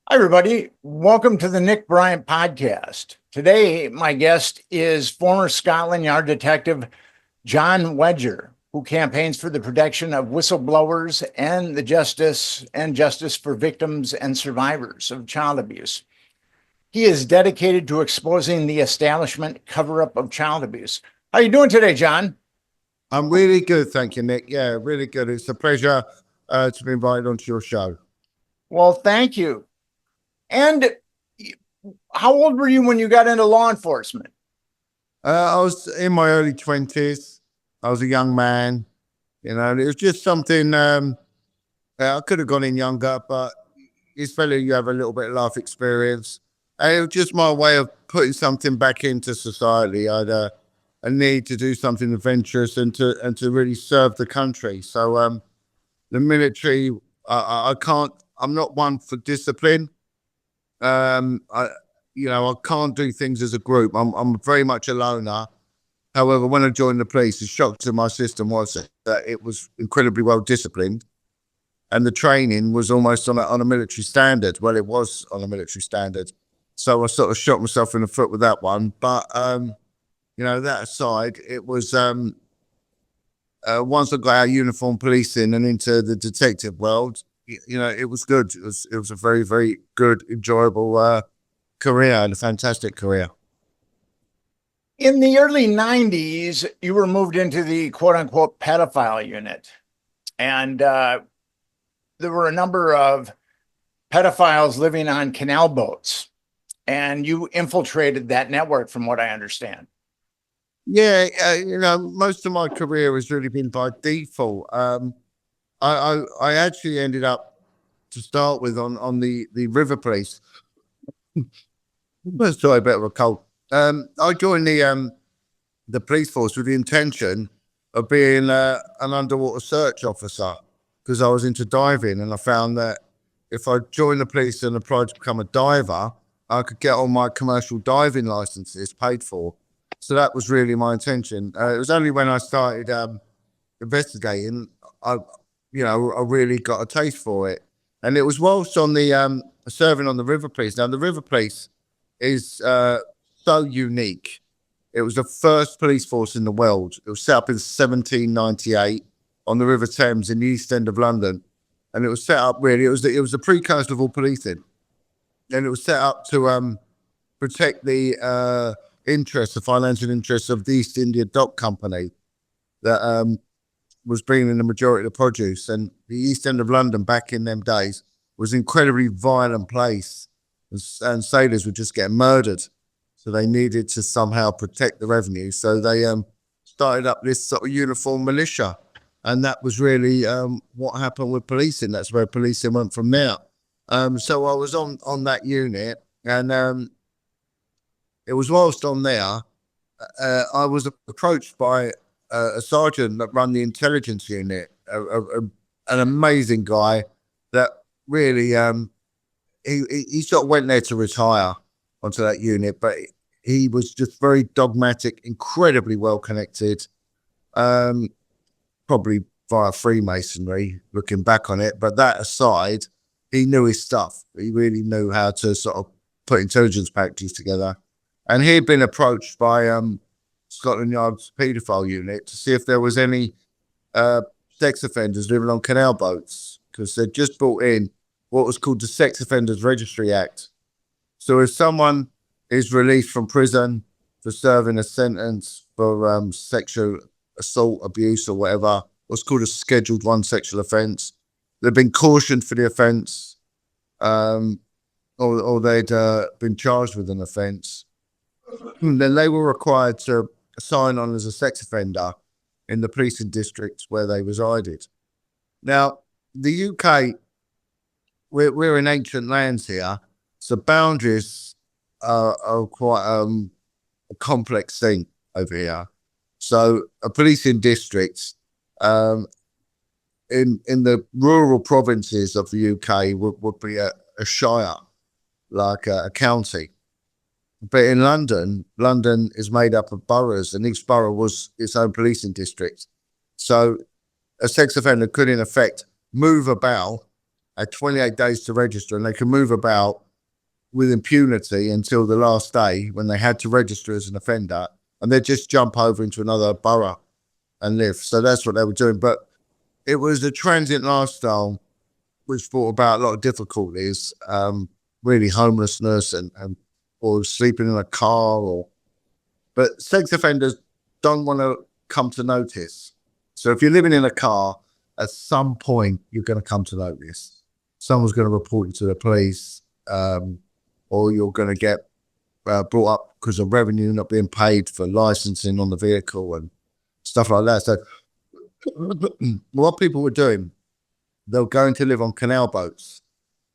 Hi, everybody. Welcome to the Nick Bryant podcast. Today, my guest is former Scotland Yard detective Jon Wedger, who campaigns for the protection of whistleblowers and justice for victims and survivors of child abuse. He is dedicated to exposing the establishment cover-up of child abuse. How are you doing today, Jon? I'm really good, thank you, Nick. Yeah, really good. It's a pleasure to be invited onto your show. Well, thank you. And how old were you when you got into law enforcement? I was in my early 20s. I was a young man. It was just something I could have gone in younger, but especially you have a little bit of life experience. And it was just my way of putting something back into society. I had a need to do something adventurous and to really serve the country. So the military, I can't. I'm not one for discipline. I, I can't do things as a group. I'm very much a loner. However, when I joined the police, the shock to my system was that it was incredibly well disciplined, and the training was almost on a military standard. Well, it was on a military standard, so I sort of shot myself in the foot with that one. But that aside, it was once I got out of uniform policing and into the detective world, it was good. It was a very, very good, enjoyable career and a fantastic career. In the early 90s, you were moved into the quote unquote pedophile unit. And there were a number of pedophiles living on canal boats. And you infiltrated that network, from what I understand. Yeah, most of my career has really been by default. I actually ended up to start with on the river police. Sorry, a bit of a cold. I joined the police force with the intention of being an underwater search officer because I was into diving, and I found that if I joined the police and applied to become a diver, I could get all my commercial diving licenses paid for. So that was really my intention. It was only when I started investigating, I, I really got a taste for it, and it was whilst on the serving on the river police. Now the river police is so unique. It was the first police force in the world. It was set up in 1798 on the River Thames in the East End of London, and it was set up really. It was the precursor of all policing, and it was set up to protect the the financial interests of the East India Dock Company that was bringing the majority of the produce. And the East End of London back in them days was an incredibly violent place, and sailors were just getting murdered. So they needed to somehow protect the revenue. So they started up this sort of uniform militia. And that was really what happened with policing. That's where policing went from there. So I was on that unit, and it was whilst on there, I was approached by a sergeant that ran the intelligence unit, an amazing guy that really he sort of went there to retire onto that unit, but he was just very dogmatic, incredibly well connected, probably via Freemasonry, looking back on it. But that aside, he knew his stuff. He really knew how to sort of put intelligence packages together. And he had been approached by Scotland Yard's paedophile unit to see if there was any sex offenders living on canal boats, because they'd just brought in what was called the Sex Offenders Registry Act. So if someone is released from prison for serving a sentence for sexual assault, abuse, or whatever, what's called a Scheduled 1 sexual offence, they've been cautioned for the offence, or they'd been charged with an offence, then they were required to sign on as a sex offender in the policing districts where they resided. Now, the UK, we're in ancient lands here, so boundaries are quite a complex thing over here. So a policing district in the rural provinces of the UK would be a shire, like a county. But in London, London is made up of boroughs, and each borough was its own policing district. So a sex offender could, in effect, move about had 28 days to register, and they could move about with impunity until the last day when they had to register as an offender, and they'd just jump over into another borough and live. So that's what they were doing. But it was a transient lifestyle which brought about a lot of difficulties, really homelessness and or sleeping in a car. But sex offenders don't want to come to notice. So if you're living in a car, at some point you're going to come to notice. Someone's going to report you to the police, or you're going to get brought up because of revenue not being paid for licensing on the vehicle and stuff like that. So what people were doing, they were going to live on canal boats.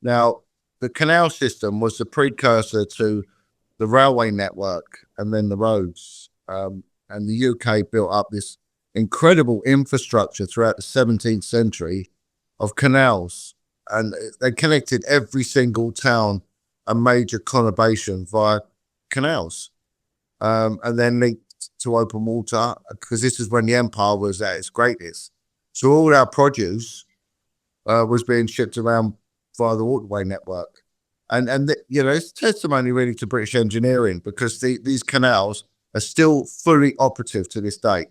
Now, the canal system was the precursor to the railway network and then the roads. And the UK built up this incredible infrastructure throughout the 17th century of canals. And they connected every single town and major conurbation via canals. And then linked to open water, because this is when the empire was at its greatest. So all our produce was being shipped around via the waterway network. And it's testimony really to British engineering, because these canals are still fully operative to this day.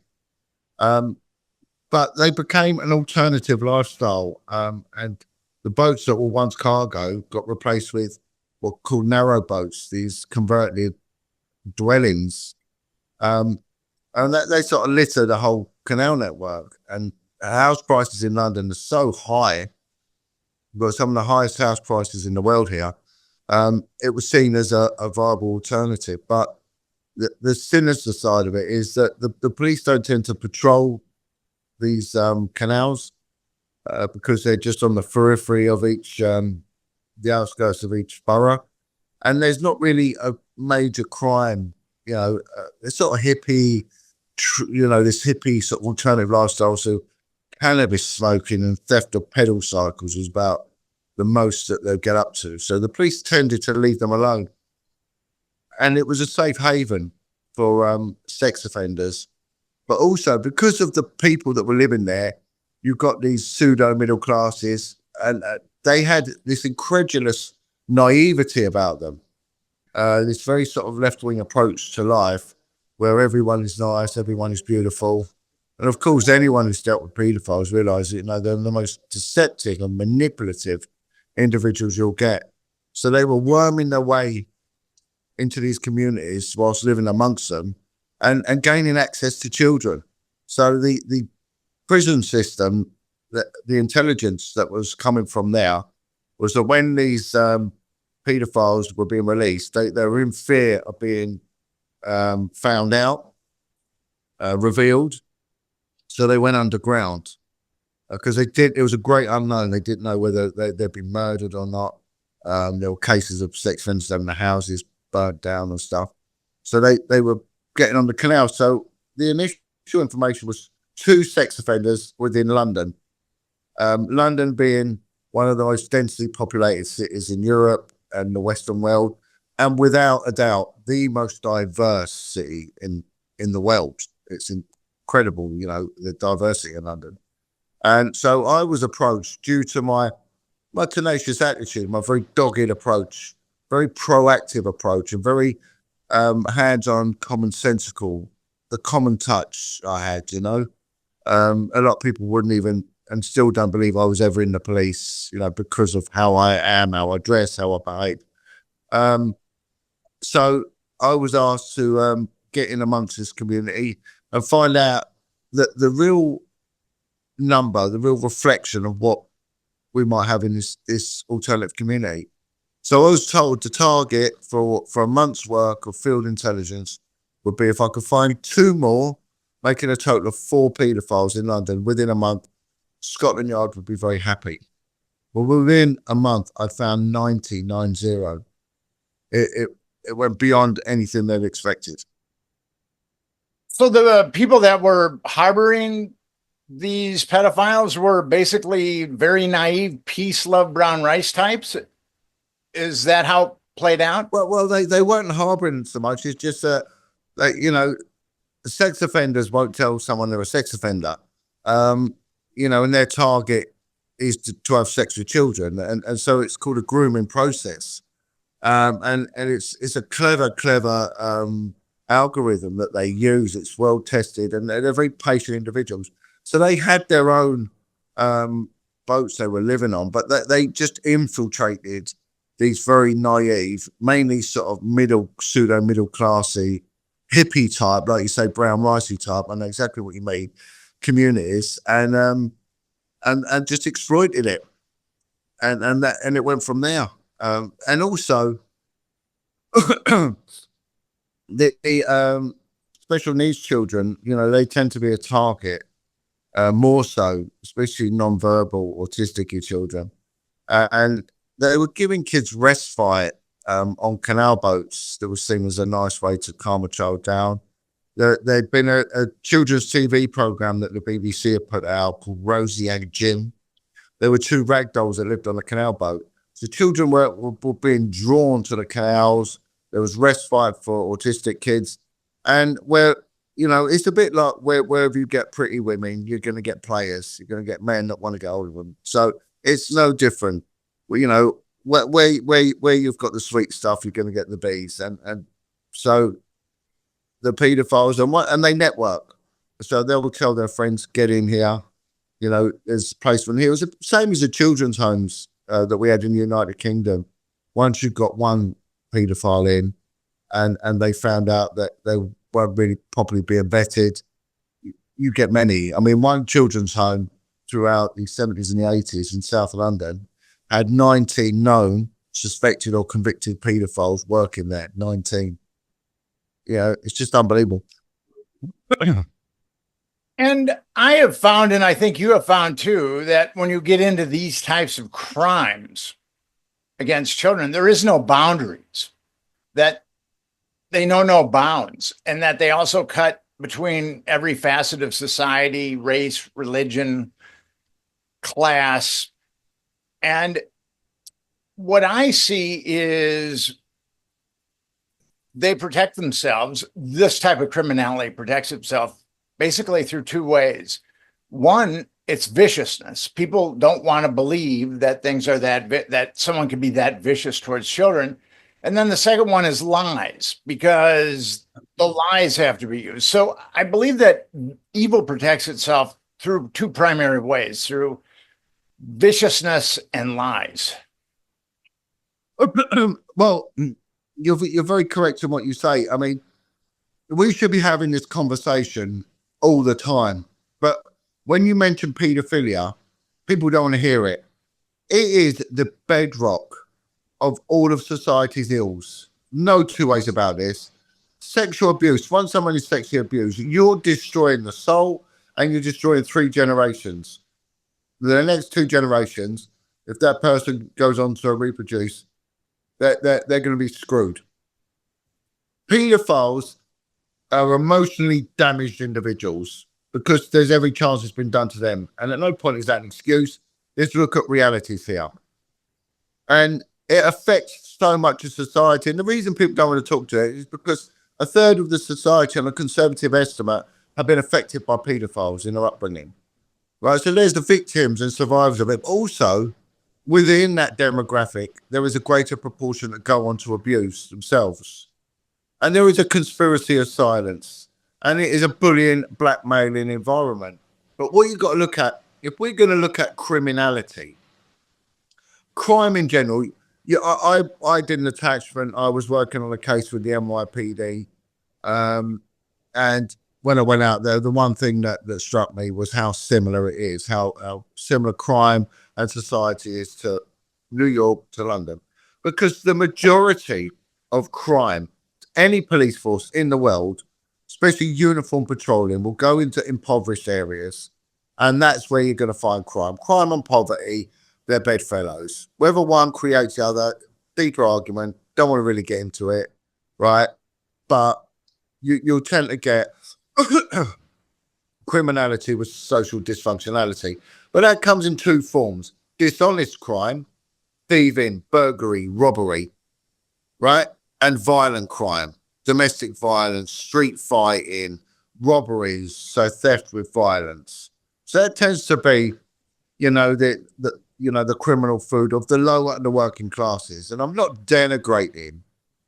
But they became an alternative lifestyle, and the boats that were once cargo got replaced with what are called narrow boats, these converted dwellings. And they sort of litter the whole canal network. And house prices in London are so high. We've got some of the highest house prices in the world here. It was seen as a viable alternative. But the sinister side of it is that the police don't tend to patrol these canals because they're just on the periphery of each, the outskirts of each borough. And there's not really a major crime, it's sort of hippie, this hippie sort of alternative lifestyle. So cannabis smoking and theft of pedal cycles was about the most that they'd get up to. So the police tended to leave them alone. And it was a safe haven for sex offenders. But also because of the people that were living there, you've got these pseudo middle classes, and they had this incredulous naivety about them. This very sort of left-wing approach to life where everyone is nice, everyone is beautiful. And of course, anyone who's dealt with pedophiles realises, they're the most deceptive and manipulative individuals you'll get. So they were worming their way into these communities whilst living amongst them and gaining access to children. So the prison system, the intelligence that was coming from there was that when these pedophiles were being released, they were in fear of being found out, revealed. So they went underground because it was a great unknown. They didn't know whether they'd been murdered or not. There were cases of sex offenders having their houses burnt down and stuff. So they were getting on the canal. So the initial information was 2 sex offenders within London. London being one of the most densely populated cities in Europe and the Western world, and without a doubt, the most diverse city in the world. It's incredible, the diversity in London. And so I was approached due to my tenacious attitude, my very dogged approach, very proactive approach, and very hands-on, commonsensical, the common touch I had, a lot of people wouldn't even, and still don't believe I was ever in the police, because of how I am, how I dress, how I behave. So I was asked to get in amongst this community and find out that the real number, the real reflection of what we might have in this alternative community. So I was told the target for a month's work of field intelligence would be if I could find 2 more, making a total of 4 paedophiles in London within a month, Scotland Yard would be very happy. Well, within a month, I found 90. It went beyond anything they'd expected. So the people that were harboring these pedophiles were basically very naive, peace, love, brown rice types. Is that how it played out? Well, they weren't harboring so much. It's just that, sex offenders won't tell someone they're a sex offender. And their target is to have sex with children, and so it's called a grooming process. And it's a clever algorithm that they use. It's well tested, and they're very patient individuals. So they had their own boats they were living on, but they just infiltrated these very naive, mainly sort of pseudo middle classy, hippie type, like you say, brown ricey type. I know exactly what you mean, communities, and just exploited it, and it went from there. And also the special needs children, they tend to be a target, more so, especially non-verbal autistic children. And they were giving kids respite on canal boats that was seen as a nice way to calm a child down. There'd been a children's TV program that the BBC had put out called Rosie and Jim. There were two rag dolls that lived on a canal boat. So children were being drawn to the canals. There was respite for autistic kids. And it's a bit like wherever you get pretty women, you're going to get players. You're going to get men that want to get hold of them. So it's no different. Well, where you've got the sweet stuff, you're going to get the bees. And so the pedophiles, and they network. So they'll tell their friends, get in here. There's placement here. It was the same as the children's homes that we had in the United Kingdom. Once you've got one paedophile in, and they found out that they weren't really properly being vetted, you get many. I mean, one children's home throughout the 70s and the 80s in South London had 19 known, suspected or convicted paedophiles working there. 19. It's just unbelievable. And I have found, and I think you have found too, that when you get into these types of crimes against children, there is no boundaries, that they know no bounds, and that they also cut between every facet of society, race, religion, class. And what I see is they protect themselves. This type of criminality protects itself basically through two ways. One, it's viciousness. People don't want to believe that things are that someone can be that vicious towards children. And then the second one is lies, because the lies have to be used. So I believe that evil protects itself through two primary ways, through viciousness and lies. Well, you're very correct in what you say. I mean, we should be having this conversation all the time. But when you mention paedophilia, people don't want to hear it. It is the bedrock of all of society's ills. No two ways about this. Sexual abuse. Once someone is sexually abused, you're destroying the soul, and you're destroying 3 generations. The next 2 generations, if that person goes on to reproduce, they're going to be screwed. Pedophiles are emotionally damaged individuals because there's every chance it's been done to them. And at no point is that an excuse. Let's look at realities here. And it affects so much of society. And the reason people don't want to talk to it is because a third of the society, on a conservative estimate, have been affected by paedophiles in their upbringing. Right, so there's the victims and survivors of it. Also, within that demographic, there is a greater proportion that go on to abuse themselves. And there is a conspiracy of silence. And it is a bullying, blackmailing environment. But what you've got to look at, if we're going to look at criminality, crime in general, I did an attachment. I was working on a case with the NYPD. And when I went out there, the one thing that struck me was how similar it is, how similar crime and society is to New York, to London. Because the majority of crime, any police force in the world, especially uniform patrolling, will go into impoverished areas. And that's where you're going to find crime. Crime and poverty, they're bedfellows. Whether one creates the other, deeper argument, don't want to really get into it, right? But you'll tend to get criminality with social dysfunctionality. But that comes in 2 forms. Dishonest crime, thieving, burglary, robbery, right? And violent crime, domestic violence, street fighting, robberies, so theft with violence. So that tends to be the criminal food of the lower and the working classes. And I'm not denigrating.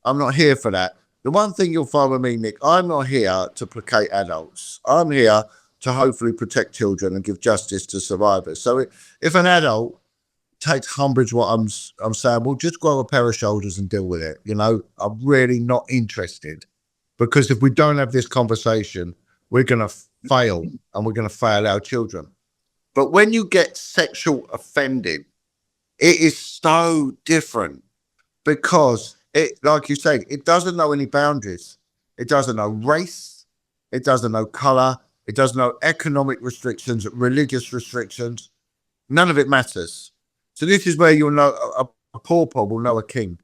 I'm not here for that. The one thing you'll find with me, Nick, I'm not here to placate adults. I'm here to hopefully protect children and give justice to survivors. So if an adult takes umbrage what I'm saying, well, just grow a pair of shoulders and deal with it. I'm really not interested, because if we don't have this conversation, we're going to fail, and we're going to fail our children. But when you get sexual offended, it is so different, because like you said, it doesn't know any boundaries. It doesn't know race. It doesn't know color. It doesn't know economic restrictions, religious restrictions. None of it matters. So this is where you'll know a pauper will know a king.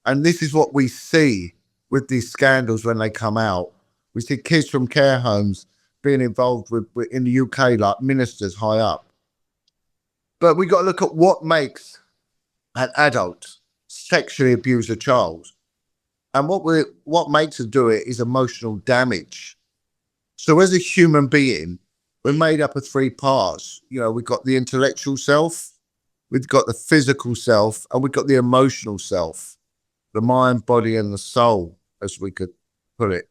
And this is what we see with these scandals when they come out. We see kids from care homes being involved with in the UK, like ministers high up. But we got to look at what makes an adult sexually abuse a child. And what makes us do it is emotional damage. So as a human being, we're made up of three parts. We've got the intellectual self, we've got the physical self, and we've got the emotional self, the mind, body, and the soul, as we could put it,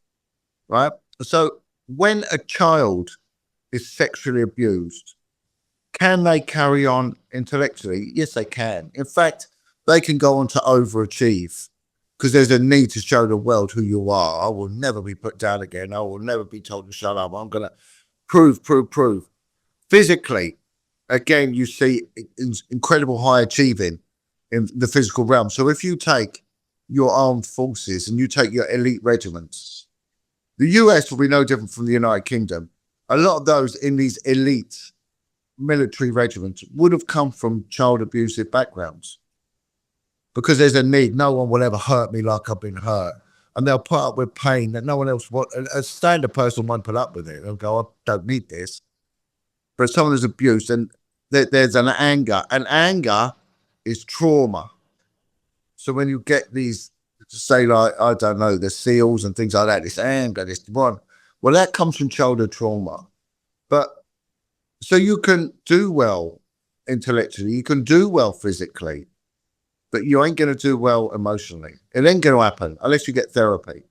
right? So when a child is sexually abused, can they carry on intellectually? Yes, they can. In fact, they can go on to overachieve, because there's a need to show the world who you are. I will never be put down again. I will never be told to shut up. I'm going to prove. Physically, again, you see incredible high achieving in the physical realm. So if you take your armed forces and you take your elite regiments, the US will be no different from the United Kingdom. A lot of those in these elite military regiments would have come from child abusive backgrounds, because there's a need. No one will ever hurt me like I've been hurt. And they'll put up with pain that no one else wants. A standard person won't put up with it. They'll go, I don't need this. But if someone is abused, and there's an anger. And anger is trauma. So when you get these, say like, I don't know, the SEALs and things like that, this anger, this one, well, that comes from childhood trauma. But so you can do well intellectually, you can do well physically, but you ain't going to do well emotionally. It ain't going to happen unless you get therapy.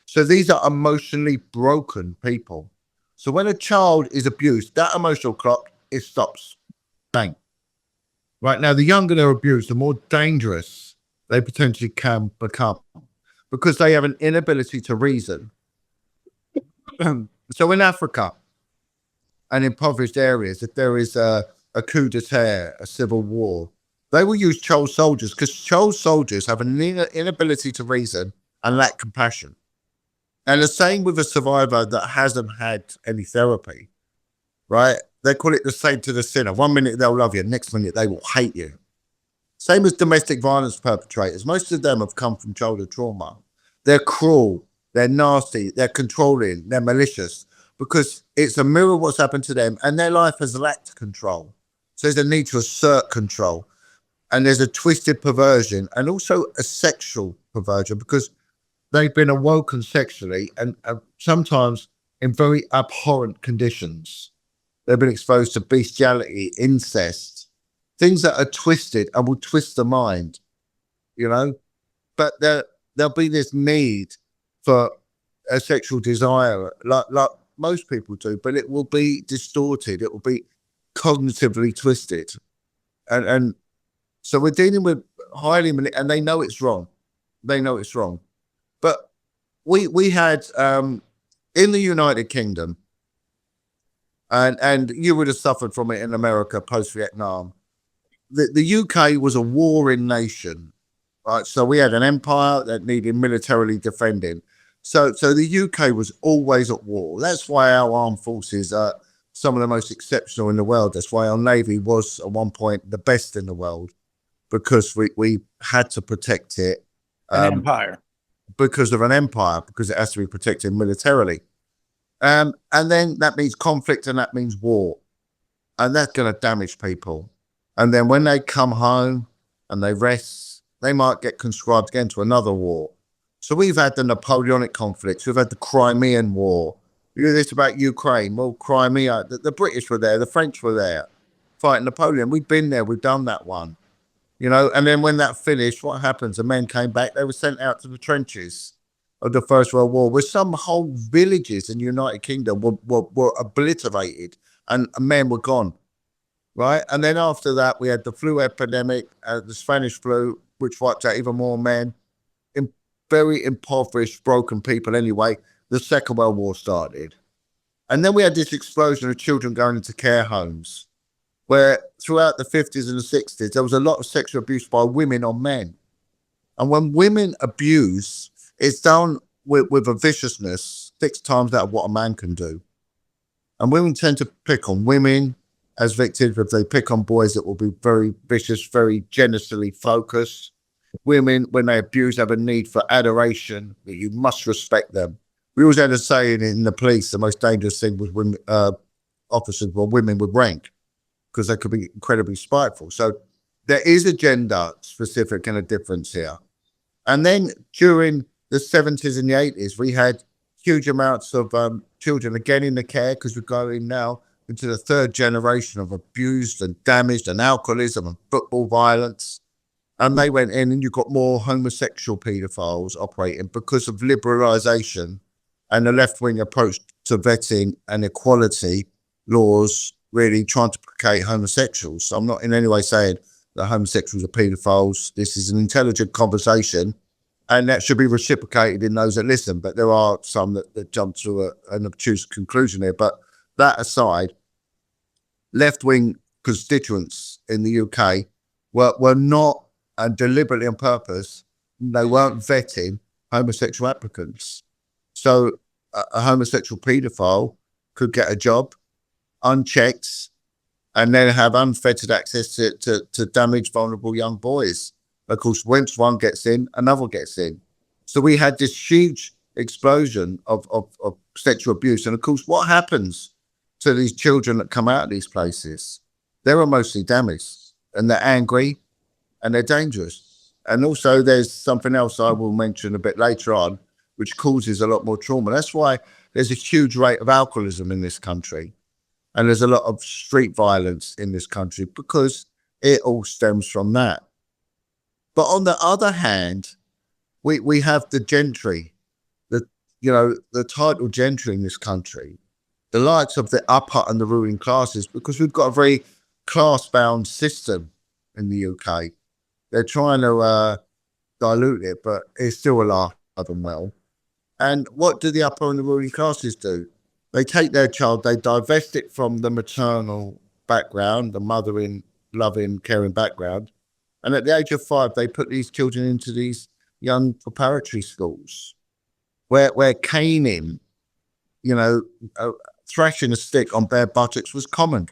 So these are emotionally broken people. So when a child is abused, that emotional clock, it stops. Bang. Right now, the younger they're abused, the more dangerous they potentially can become, because they have an inability to reason. So in Africa and impoverished areas, if there is a coup d'etat, a civil war, they will use child soldiers, because child soldiers have an inability to reason and lack compassion. And the same with a survivor that hasn't had any therapy, right? They call it the saint to the sinner. 1 minute they'll love you, next minute they will hate you. Same as domestic violence perpetrators. Most of them have come from childhood trauma. They're cruel, they're nasty, they're controlling, they're malicious, because it's a mirror of what's happened to them, and their life has lacked control. So there's a need to assert control. And there's a twisted perversion, and also a sexual perversion, because they've been awoken sexually and sometimes in very abhorrent conditions. They've been exposed to bestiality, incest, things that are twisted and will twist the mind, But there'll be this need for a sexual desire, like most people do, but it will be distorted. It will be cognitively twisted. And so we're dealing with highly, and they know it's wrong. They know it's wrong. But we had in the United Kingdom, and you would have suffered from it in America post-Vietnam. The UK was a warring nation, right? So we had an empire that needed militarily defending. So the UK was always at war. That's why our armed forces are some of the most exceptional in the world. That's why our Navy was at one point the best in the world, because we had to protect it. An empire. Because of an empire, because it has to be protected militarily. And then that means conflict, and that means war. And that's going to damage people. And then when they come home and they rest, they might get conscribed again to another war. So we've had the Napoleonic conflicts, we've had the Crimean War. You know this about Ukraine. Well, Crimea, the British were there, the French were there. fighting Napoleon. We've been there, we've done that one, you know. And then when that finished, what happens? The men came back, they were sent out to the trenches of the First World War, where some whole villages in the United Kingdom were obliterated and men were gone, right? And then after that, we had the flu epidemic, the Spanish flu, which wiped out even more men, in very impoverished, broken people anyway. The Second World War started. And then we had this explosion of children going into care homes, where throughout the 50s and the 60s, there was a lot of sexual abuse by women on men. And when women abuse, it's done with a viciousness 6 times out of what a man can do. And women tend to pick on women as victims. If they pick on boys, it will be very vicious, very genitally focused. Women, when they abuse, have a need for adoration, that you must respect them. We always had a saying in the police, the most dangerous thing was when officers were women with rank, because they could be incredibly spiteful. So there is a gender specific and a difference here. And then during the 70s and the 80s, we had huge amounts of children again in the care, because we're going now into the 3rd generation of abused and damaged and alcoholism and football violence. And they went in, and you got more homosexual paedophiles operating because of liberalisation and the left-wing approach to vetting and equality laws, really trying to placate homosexuals. So I'm not in any way saying that homosexuals are paedophiles. This is an intelligent conversation, and that should be reciprocated in those that listen. But there are some that jump to an obtuse conclusion here. But that aside, left-wing constituents in the UK were not, and deliberately on purpose, they weren't vetting homosexual applicants. So a homosexual paedophile could get a job unchecked and then have unfettered access to damaged, vulnerable young boys. Of course, once one gets in, another gets in. So we had this huge explosion of sexual abuse. And of course, what happens to these children that come out of these places? They're mostly damaged, and they're angry, and they're dangerous. And also there's something else I will mention a bit later on, which causes a lot more trauma. That's why there's a huge rate of alcoholism in this country. And there's a lot of street violence in this country, because it all stems from that. But on the other hand, we have the gentry, the title gentry in this country, the likes of the upper and the ruling classes, because we've got a very class-bound system in the UK. They're trying to dilute it, but it's still alive and well. And what do the upper and the ruling classes do? They take their child, they divest it from the maternal background, the mothering, loving, caring background. And at the age of 5, they put these children into these young preparatory schools where caning, thrashing a stick on bare buttocks was common.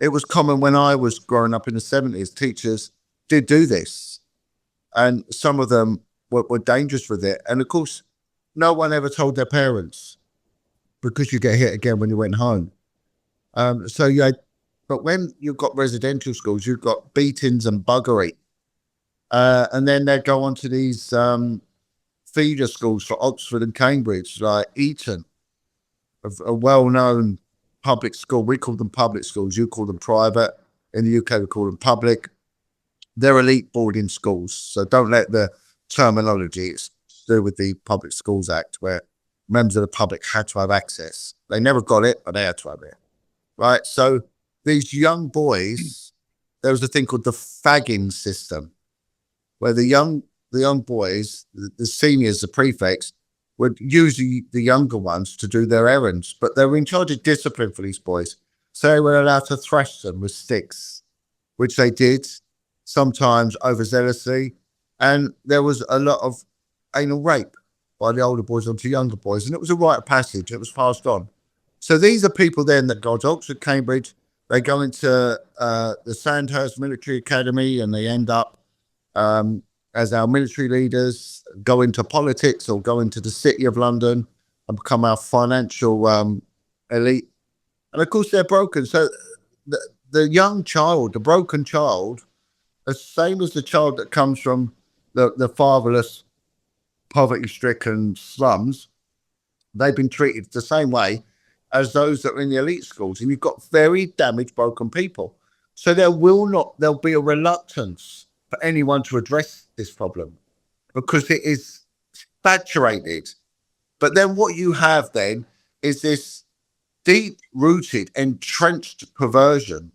It was common when I was growing up in the 70s. Teachers did do this. And some of them were dangerous with it. And of course, no one ever told their parents, because you get hit again when you went home. But when you've got residential schools, you've got beatings and buggery. And then they go on to these feeder schools for Oxford and Cambridge, like Eton, a well-known public school. We call them public schools. You call them private. In the UK, we call them public. They're elite boarding schools. So don't let the terminology, it's to do with the Public Schools Act, where members of the public had to have access. They never got it, but they had to have it. Right? So these young boys, there was a thing called the fagging system, where the young boys, the seniors, the prefects, would use the younger ones to do their errands, but they were in charge of discipline for these boys. So they were allowed to thrash them with sticks, which they did, sometimes overzealously. And there was a lot of anal rape by the older boys onto younger boys. And it was a rite of passage. It was passed on. So these are people then that go to Oxford, Cambridge. They go into the Sandhurst Military Academy, and they end up as our military leaders, go into politics or go into the City of London and become our financial elite. And of course, they're broken. So the young child, the broken child, the same as the child that comes from the fatherless, poverty-stricken slums, they've been treated the same way as those that are in the elite schools. And you've got very damaged, broken people. So there'll be a reluctance for anyone to address this problem because it is saturated. But then what you have then is this deep rooted, entrenched perversion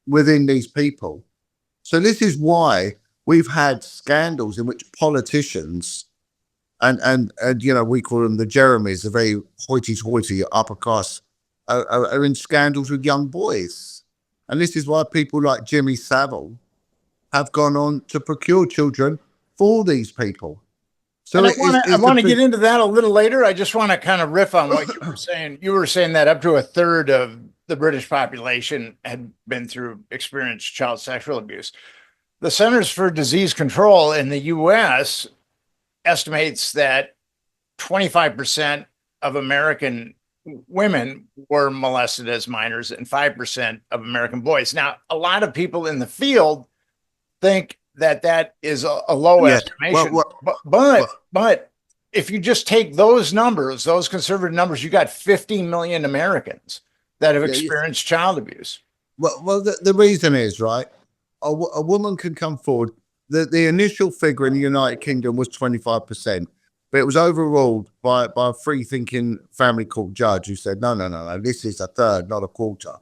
within these people. So this is why we've had scandals in which politicians and you know, we call them the Jeremys, the very hoity-toity upper class, are in scandals with young boys. And this is why people like Jimmy Savile have gone on to procure children for these people. So And I it's the want to get big, into that a little later. I just want to kind of riff on what you were saying. You were saying that up to a third of the British population had been through experienced child sexual abuse. The Centers for Disease Control in the US estimates that 25% of American women were molested as minors and 5% of American boys. Now, a lot of people in the field think that that is a low yeah. estimation, Well, but if you just take those numbers, those conservative numbers, you got 50 million Americans that have yeah, experienced child abuse. well, the reason is, right, a woman can come forward. The initial figure in the United Kingdom was 25%, but it was overruled by a free thinking family court judge who said, no, this is a third, not a quarter.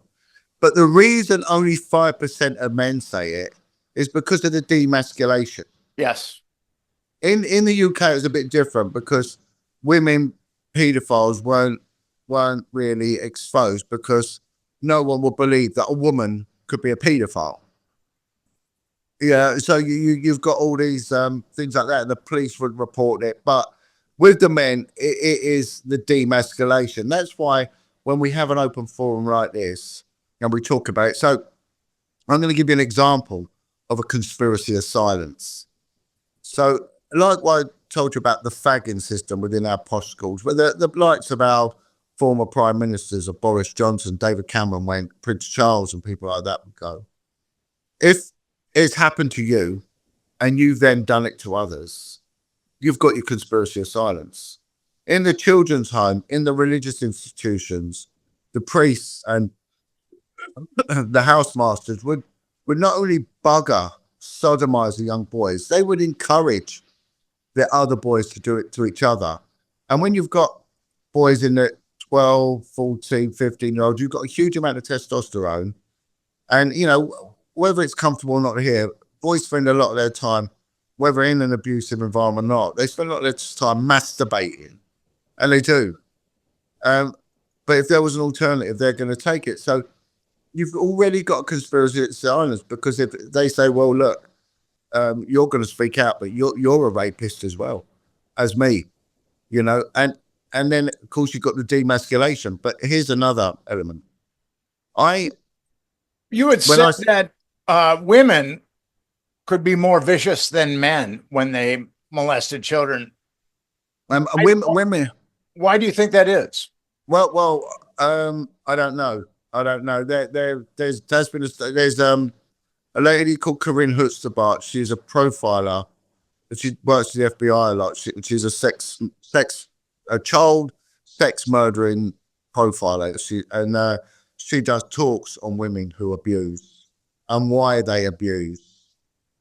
But the reason only 5% of men say it is because of the demasculation. Yes. In the UK, it was a bit different because women pedophiles weren't really exposed because no one would believe that a woman could be a pedophile. Yeah, so you've got all these things like that, and the police would report it. But with the men, it is the demasculation. That's why when we have an open forum like this and we talk about it. So I'm going to give you an example of a conspiracy of silence. So, like what I told you about the fagging system within our posh schools, where the likes of our former prime ministers of Boris Johnson, David Cameron went, Prince Charles and people like that would go. If it's happened to you and you've then done it to others, you've got your conspiracy of silence. In the children's home, in the religious institutions, the priests and the housemasters would not only bugger, sodomize the young boys, they would encourage the other boys to do it to each other. And when you've got boys in the 12, 14, 15-year-olds, you've got a huge amount of testosterone. And, you know, whether it's comfortable or not here, boys spend a lot of their time, whether in an abusive environment or not, they spend a lot of their time masturbating. And they do. But if there was an alternative, they're going to take it. So you've already got a conspiracy of silence because if they say, well, look, you're going to speak out, but you're a rapist as well as me, you know, and then of course you've got the demasculation. But here's another element. You had When said I that women could be more vicious than men when they molested children. women, Why do you think that is? I don't know. There's a lady called Corinne Hutzterbach. She's a profiler. She works for the FBI a lot. She's a child sex murdering profiler. She does talks on women who abuse and why they abuse.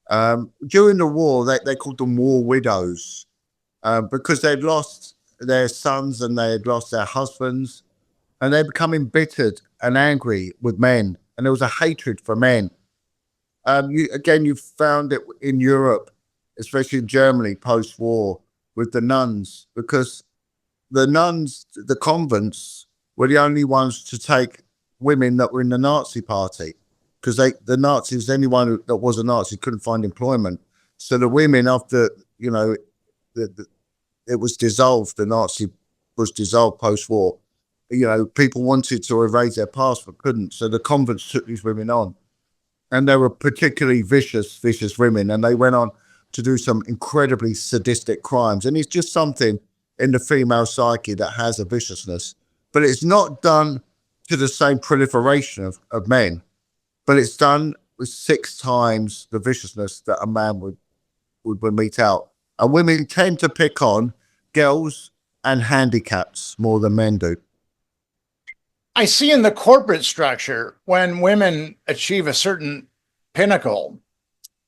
During the war, they called them war widows because they'd lost their sons and they had lost their husbands, and they become embittered and angry with men, and there was a hatred for men. You found it in Europe, especially in Germany post-war, with the nuns, because the convents were the only ones to take women that were in the Nazi party, because the Nazis, anyone that was a Nazi couldn't find employment. So the women, after, you know, it was dissolved, the Nazi was dissolved post-war, you know, people wanted to erase their past but couldn't. So the convents took these women on. And they were particularly vicious women. And they went on to do some incredibly sadistic crimes. And it's just something in the female psyche that has a viciousness. But it's not done to the same proliferation of men. But it's done with 6 times the viciousness that a man would mete out. And women tend to pick on girls and handicaps more than men do. I see in the corporate structure when women achieve a certain pinnacle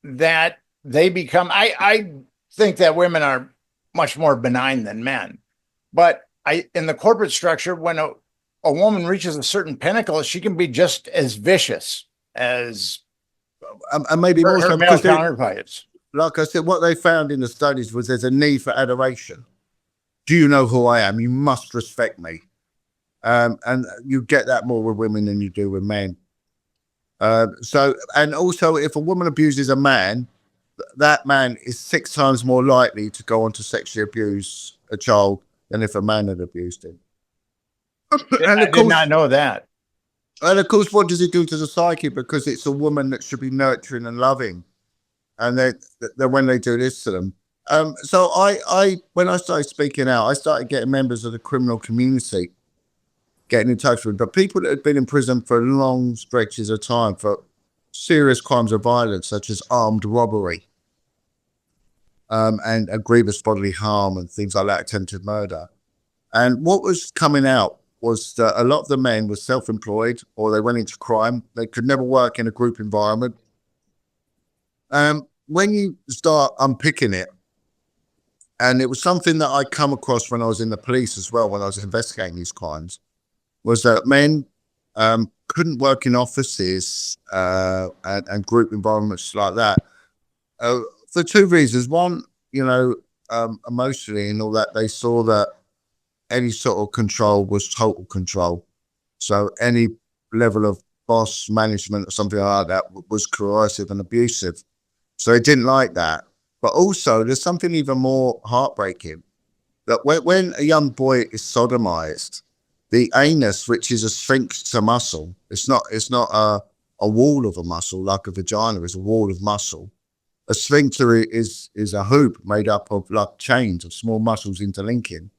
that they become, I think that women are much more benign than men. But in the corporate structure, when a woman reaches a certain pinnacle, she can be just as vicious as And maybe more her so male because they, counterparts. like I said, what they found in the studies was there's a need for adoration. Do you know who I am? You must respect me. And you get that more with women than you do with men. And also, if a woman abuses a man, that man is 6 times more likely to go on to sexually abuse a child than if a man had abused him. And I of did not course, know that. what does it do to the psyche? Because it's a woman that should be nurturing and loving, and they when they do this to them. So when I started speaking out, I started getting members of the criminal community getting in touch with me, but people that had been in prison for long stretches of time for serious crimes of violence, such as armed robbery, and a grievous bodily harm and things like that, attempted murder. And what was coming out was that a lot of the men were self-employed or they went into crime. They could never work in a group environment. When you start unpicking it, and it was something that I come across when I was in the police as well, when I was investigating these crimes, was that men couldn't work in offices and group environments like that for 2 reasons. One, emotionally and all that, they saw that any sort of control was total control. So any level of boss management or something like that was coercive and abusive. So they didn't like that. But also, there's something even more heartbreaking that when a young boy is sodomized, the anus, which is a sphincter muscle, it's not a wall of a muscle like a vagina is a wall of muscle. A sphincter is a hoop made up of like chains of small muscles interlinking.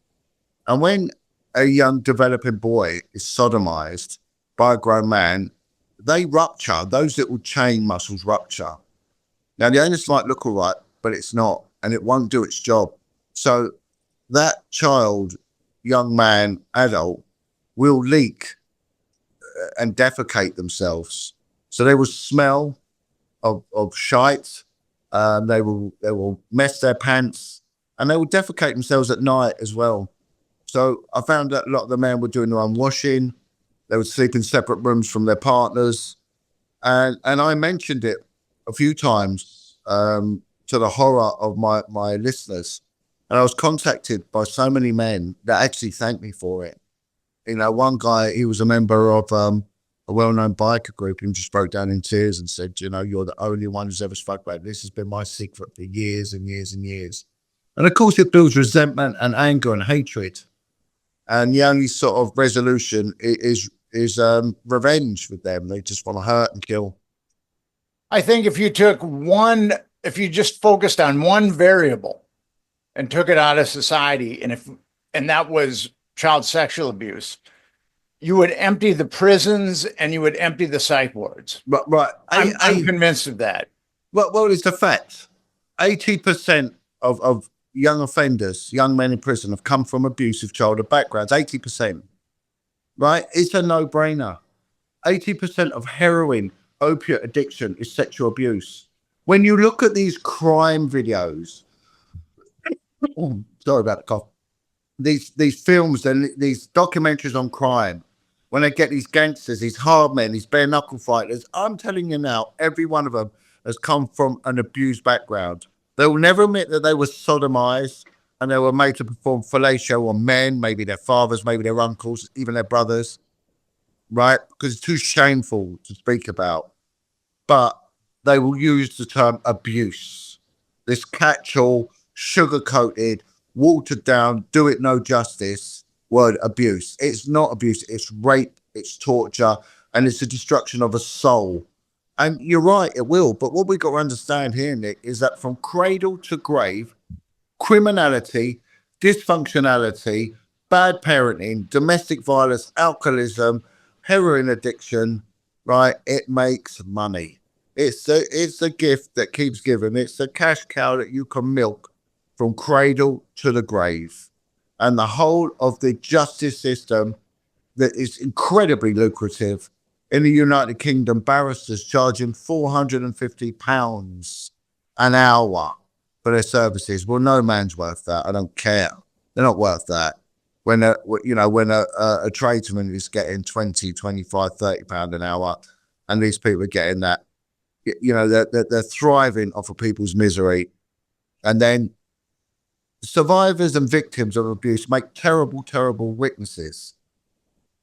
And when a young developing boy is sodomized by a grown man, they rupture. Those little chain muscles rupture. Now, the anus might look all right, but it's not, and it won't do its job. So that child, young man, adult, will leak and defecate themselves. So they will smell of shite. They will mess their pants, and they will defecate themselves at night as well. So I found that a lot of the men were doing their own washing. They would sleep in separate rooms from their partners. And I mentioned it a few times to the horror of my listeners. And I was contacted by so many men that actually thanked me for it. One guy, he was a member of a well-known biker group, and just broke down in tears and said, you're the only one who's ever spoke about it. This has been my secret for years and years and years. And of course, it builds resentment and anger and hatred. And the only sort of resolution is revenge with them. They just want to hurt and kill. I think if you just focused on one variable and took it out of society, and that was child sexual abuse, you would empty the prisons and you would empty the psych wards. Right. I'm convinced of that. Well, it's the fact. 80% of young offenders, young men in prison, have come from abusive childhood backgrounds. 80%. Right? It's a no-brainer. 80% of heroin, opiate addiction is sexual abuse. When you look at these crime videos, sorry about the cough, these films and these documentaries on crime, when they get these gangsters, these hard men, these bare knuckle fighters, I'm telling you now, every one of them has come from an abused background. They will never admit that they were sodomized and they were made to perform fellatio on men, maybe their fathers, maybe their uncles, even their brothers, right? Because it's too shameful to speak about. But they will use the term abuse, this catch-all, sugar-coated, watered down, do it no justice word abuse. It's not abuse, it's rape, it's torture, and it's the destruction of a soul. And you're right, it will. But what we've got to understand here, Nick, is that from cradle to grave, criminality, dysfunctionality, bad parenting, domestic violence, alcoholism, heroin addiction, right? It makes money. It's a gift that keeps giving. It's a cash cow that you can milk from cradle to the grave. And the whole of the justice system that is incredibly lucrative. In the United Kingdom, barristers charging £450 an hour for their services. Well, no man's worth that. I don't care. They're not worth that. When a tradesman is getting 20, 25, £30 an hour, and these people are getting that, they're thriving off of people's misery. And then survivors and victims of abuse make terrible, terrible witnesses,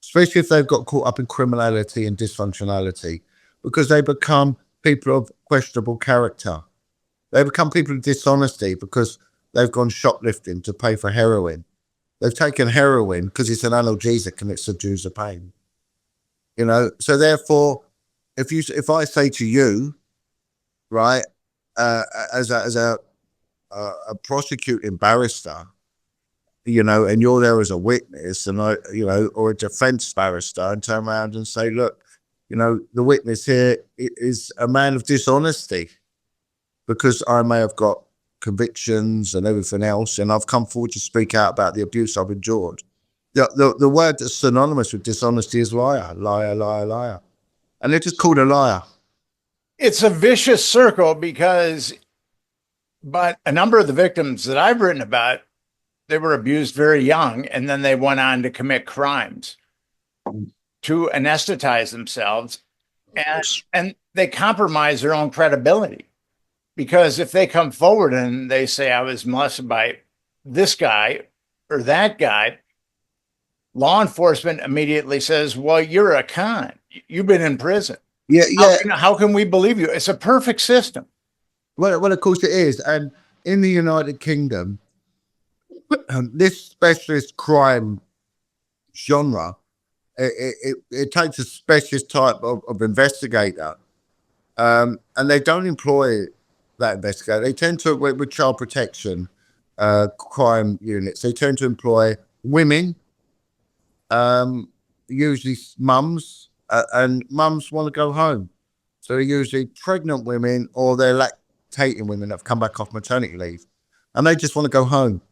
especially if they've got caught up in criminality and dysfunctionality, because they become people of questionable character. They become people of dishonesty because they've gone shoplifting to pay for heroin. They've taken heroin because it's an analgesic and it subdues the pain. So therefore, if I say to you, right, as a prosecuting barrister, and you're there as a witness, and or a defense barrister, and turn around and say, look, the witness here is a man of dishonesty because I may have got convictions and everything else, and I've come forward to speak out about the abuse I've endured. The word that's synonymous with dishonesty is liar, liar, liar, liar. And they're just called a liar. It's a vicious circle but a number of the victims that I've written about, they were abused very young, and then they went on to commit crimes to anesthetize themselves, and they compromise their own credibility. Because if they come forward and they say, I was molested by this guy or that guy, law enforcement immediately says, well, you're a con. You've been in prison. Yeah. How can we believe you? It's a perfect system. Well, of course it is. And in the United Kingdom, this specialist crime genre, it takes a specialist type of investigator, and they don't employ that investigator. They tend to, with child protection crime units, they tend to employ women, usually mums, and mums want to go home. So they're usually pregnant women, or they're lactating women that have come back off maternity leave, and they just want to go home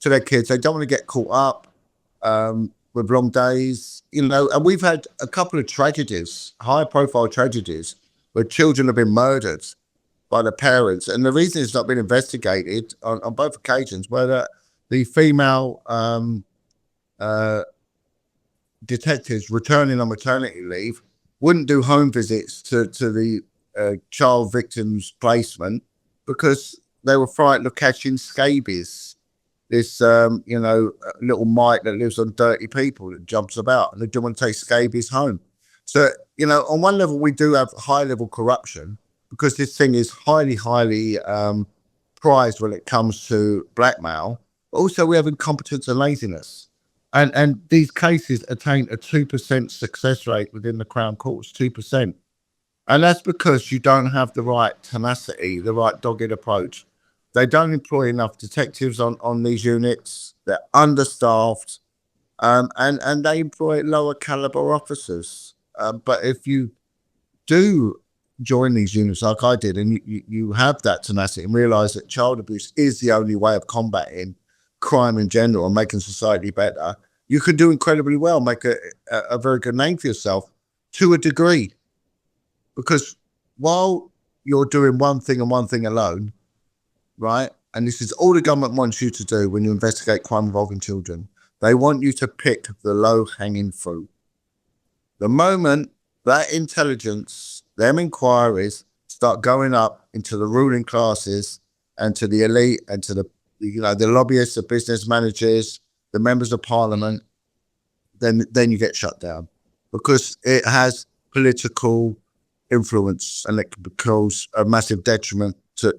to their kids. They don't want to get caught up with long days, and we've had a couple of tragedies, high profile tragedies, where children have been murdered by the parents. And the reason it's not been investigated on both occasions were the female detectives returning on maternity leave wouldn't do home visits to the child victims placement because they were frightened of catching scabies. This, little mite that lives on dirty people that jumps about, and they don't want to take scabies home. So, on one level, we do have high level corruption because this thing is highly, highly prized when it comes to blackmail. But also, we have incompetence and laziness. And these cases attain a 2% success rate within the Crown Courts, 2%. And that's because you don't have the right tenacity, the right dogged approach. They don't employ enough detectives on these units. They're understaffed, and they employ lower caliber officers. But if you do join these units like I did, and you have that tenacity and realize that child abuse is the only way of combating crime in general and making society better, you can do incredibly well, make a very good name for yourself to a degree. Because while you're doing one thing and one thing alone, right? And this is all the government wants you to do when you investigate crime involving children. They want you to pick the low-hanging fruit. The moment that intelligence, them inquiries start going up into the ruling classes and to the elite and to the lobbyists, the business managers, the members of parliament, then you get shut down because it has political influence and it can cause a massive detriment to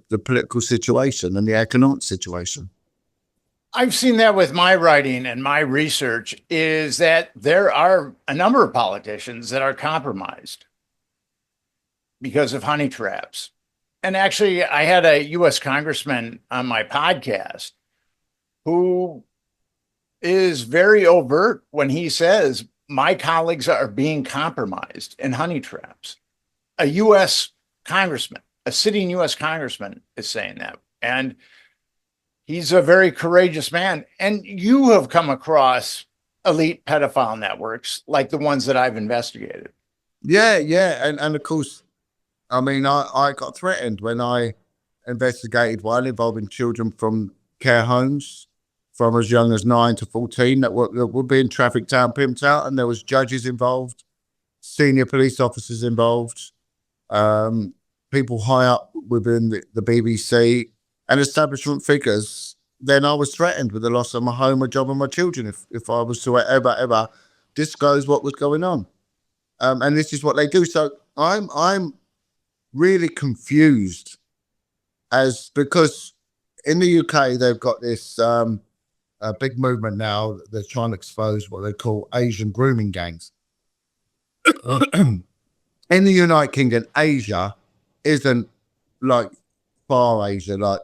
the political situation and the economic situation. I've seen that with my writing and my research is that there are a number of politicians that are compromised because of honey traps. And actually, I had a U.S. congressman on my podcast who is very overt when he says, my colleagues are being compromised in honey traps. A U.S. congressman, a sitting U.S. congressman is saying that. And he's a very courageous man. And you have come across elite pedophile networks like the ones that I've investigated. Yeah, yeah. And of course, I mean, I got threatened when I investigated one involving children from care homes from as young as 9 to 14 that were being trafficked out, pimped out, and there was judges involved, senior police officers involved, um, people high up within the BBC and establishment figures. Then I was threatened with the loss of my home, my job, and my children if I was to ever disclose what was going on. And this is what they do. So I'm really confused as because in the UK they've got this a big movement now. They're trying to expose what they call Asian grooming gangs. In the United Kingdom, Asia isn't like far Asia, like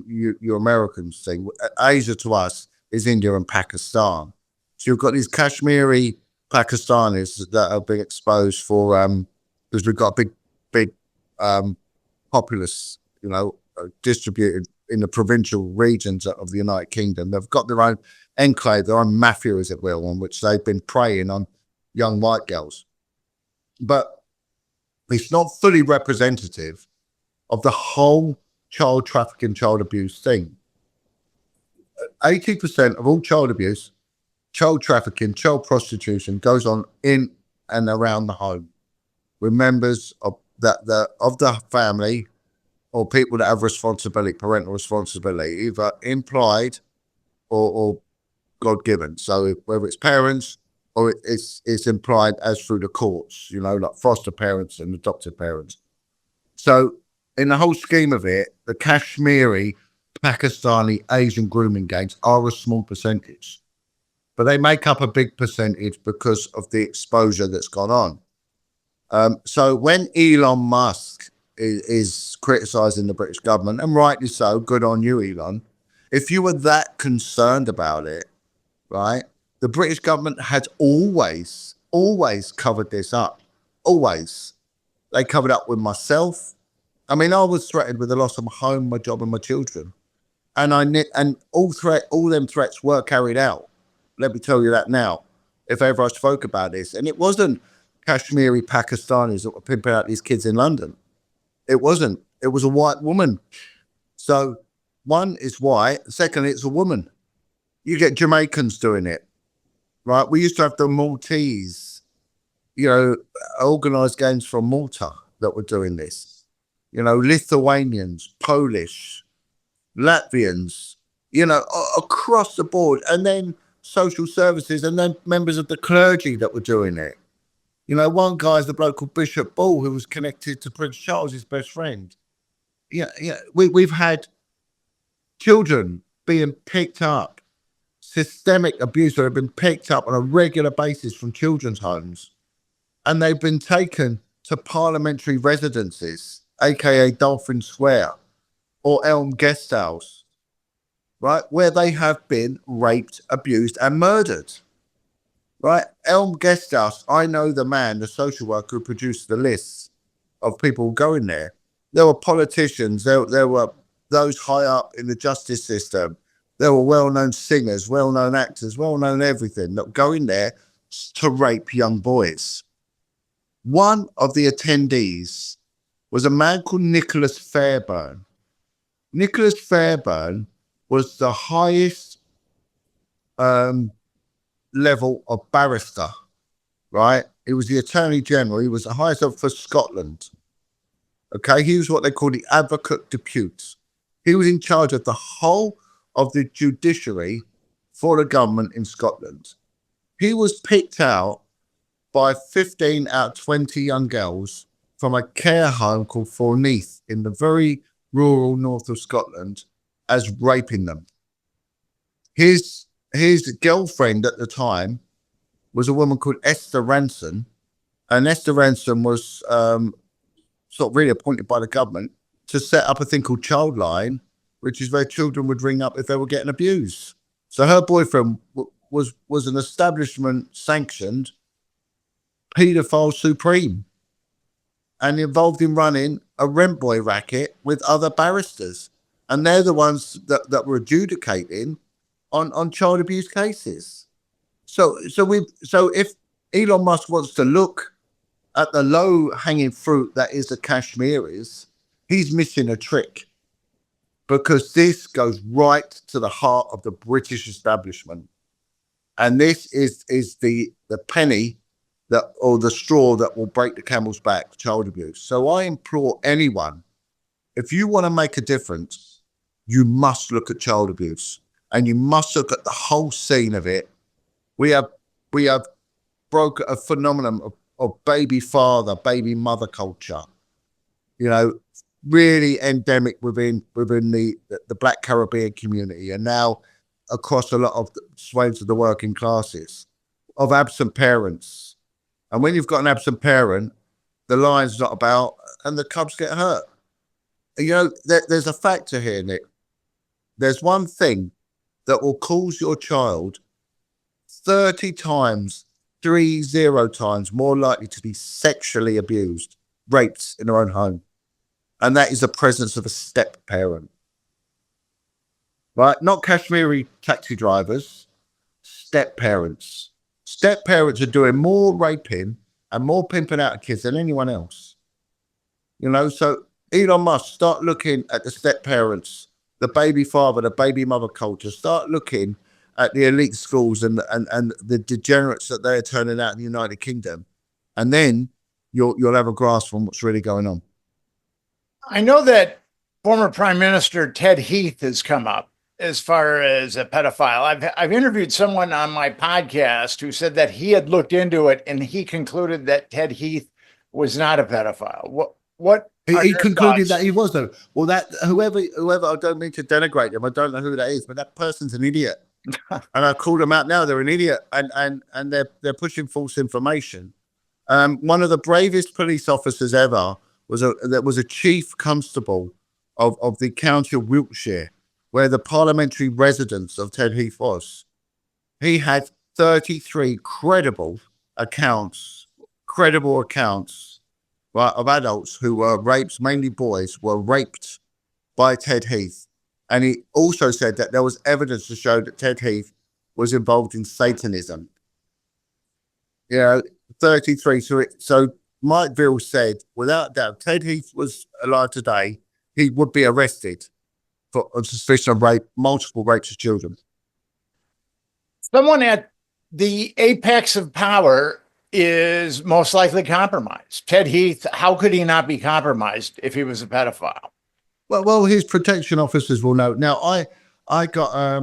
you Americans think. Asia to us is India and Pakistan. So you've got these Kashmiri Pakistanis that are being exposed for because we've got a big populace, distributed in the provincial regions of the United Kingdom. They've got their own enclave, their own mafia, as it will, on which they've been preying on young white girls. But it's not fully representative of the whole child trafficking, child abuse thing. 80% of all child abuse, child trafficking, child prostitution goes on in and around the home with members of the family or people that have responsibility, parental responsibility, either implied or God-given. So whether it's parents or it's implied as through the courts, like foster parents and adoptive parents. So in the whole scheme of it, the Kashmiri, Pakistani, Asian grooming gangs are a small percentage, but they make up a big percentage because of the exposure that's gone on. So when Elon Musk is criticizing the British government, and rightly so, good on you, Elon, if you were that concerned about it, right, the British government had always covered this up. Always. They covered up with myself. I mean, I was threatened with the loss of my home, my job, and my children. And all them threats were carried out. Let me tell you that now, if ever I spoke about this. And it wasn't Kashmiri Pakistanis that were pimping out these kids in London. It wasn't. It was a white woman. So one is white. Second, it's a woman. You get Jamaicans doing it, right? We used to have the Maltese, organized gangs from Malta that were doing this. Lithuanians, Polish, Latvians, across the board. And then social services and then members of the clergy that were doing it. One guy's the bloke called Bishop Ball, who was connected to Prince Charles, his best friend. We've had children being picked up, systemic abuse that have been picked up on a regular basis from children's homes, and they've been taken to parliamentary residences, aka Dolphin Square or Elm Guest House, right, where they have been raped, abused, and murdered. Right, Elm Guest House. I know the man, the social worker who produced the lists of people going there. There were politicians. There were those high up in the justice system. There were well-known singers, well-known actors, well-known everything that go in there to rape young boys. One of the attendees was a man called Nicholas Fairbairn. Nicholas Fairbairn was the highest level of barrister, right? He was the Attorney General. He was the highest up for Scotland. Okay, he was what they call the Advocate Depute. He was in charge of the whole of the judiciary for the government in Scotland. He was picked out by 15 out of 20 young girls from a care home called Forneath in the very rural north of Scotland as raping them. His girlfriend at the time was a woman called Esther Ranson, and Esther Ranson was sort of really appointed by the government to set up a thing called Childline, which is where children would ring up if they were getting abused. So her boyfriend was an establishment-sanctioned pedophile supreme and involved in running a rent boy racket with other barristers. And they're the ones that were adjudicating on child abuse cases. So if Elon Musk wants to look at the low hanging fruit that is the Kashmiris, he's missing a trick, because this goes right to the heart of the British establishment. And this is the penny that, or the straw that will break the camel's back, child abuse. So I implore anyone, if you want to make a difference, you must look at child abuse, and you must look at the whole scene of it. We have broke a phenomenon of baby father, baby mother culture, really endemic within the Black Caribbean community, and now across a lot of swathes of the working classes, of absent parents. And when you've got an absent parent, the line's not about, and the cubs get hurt. There's a factor here, Nick. There's one thing that will cause your child 30 times, 30 times more likely to be sexually abused, raped in their own home. And that is the presence of a step parent. Right? Not Kashmiri taxi drivers, step parents. Step parents are doing more raping and more pimping out of kids than anyone else. So Elon Musk, start looking at the step parents, the baby father, the baby mother culture. Start looking at the elite schools and the degenerates that they're turning out in the United Kingdom. And then you'll have a grasp on what's really going on. I know that former Prime Minister Ted Heath has come up as far as a pedophile. I've interviewed someone on my podcast who said that he had looked into it and he concluded that Ted Heath was not a pedophile. What he concluded that he was, though. Well, that whoever, I don't mean to denigrate him. I don't know who that is, but that person's an idiot. And I called them out now. They're an idiot, and they're pushing false information. One of the bravest police officers ever was a chief constable of the county of Wiltshire, where the parliamentary residence of Ted Heath was. He had 33 credible accounts, right, of adults who were raped, mainly boys, were raped by Ted Heath. And he also said that there was evidence to show that Ted Heath was involved in Satanism. 33. So Mike Veal said, without doubt, Ted Heath was alive today, he would be arrested for suspicion of rape, multiple rapes of children. Someone at the apex of power is most likely compromised. Ted Heath, how could he not be compromised if he was a pedophile? Well, his protection officers will know. Now, I got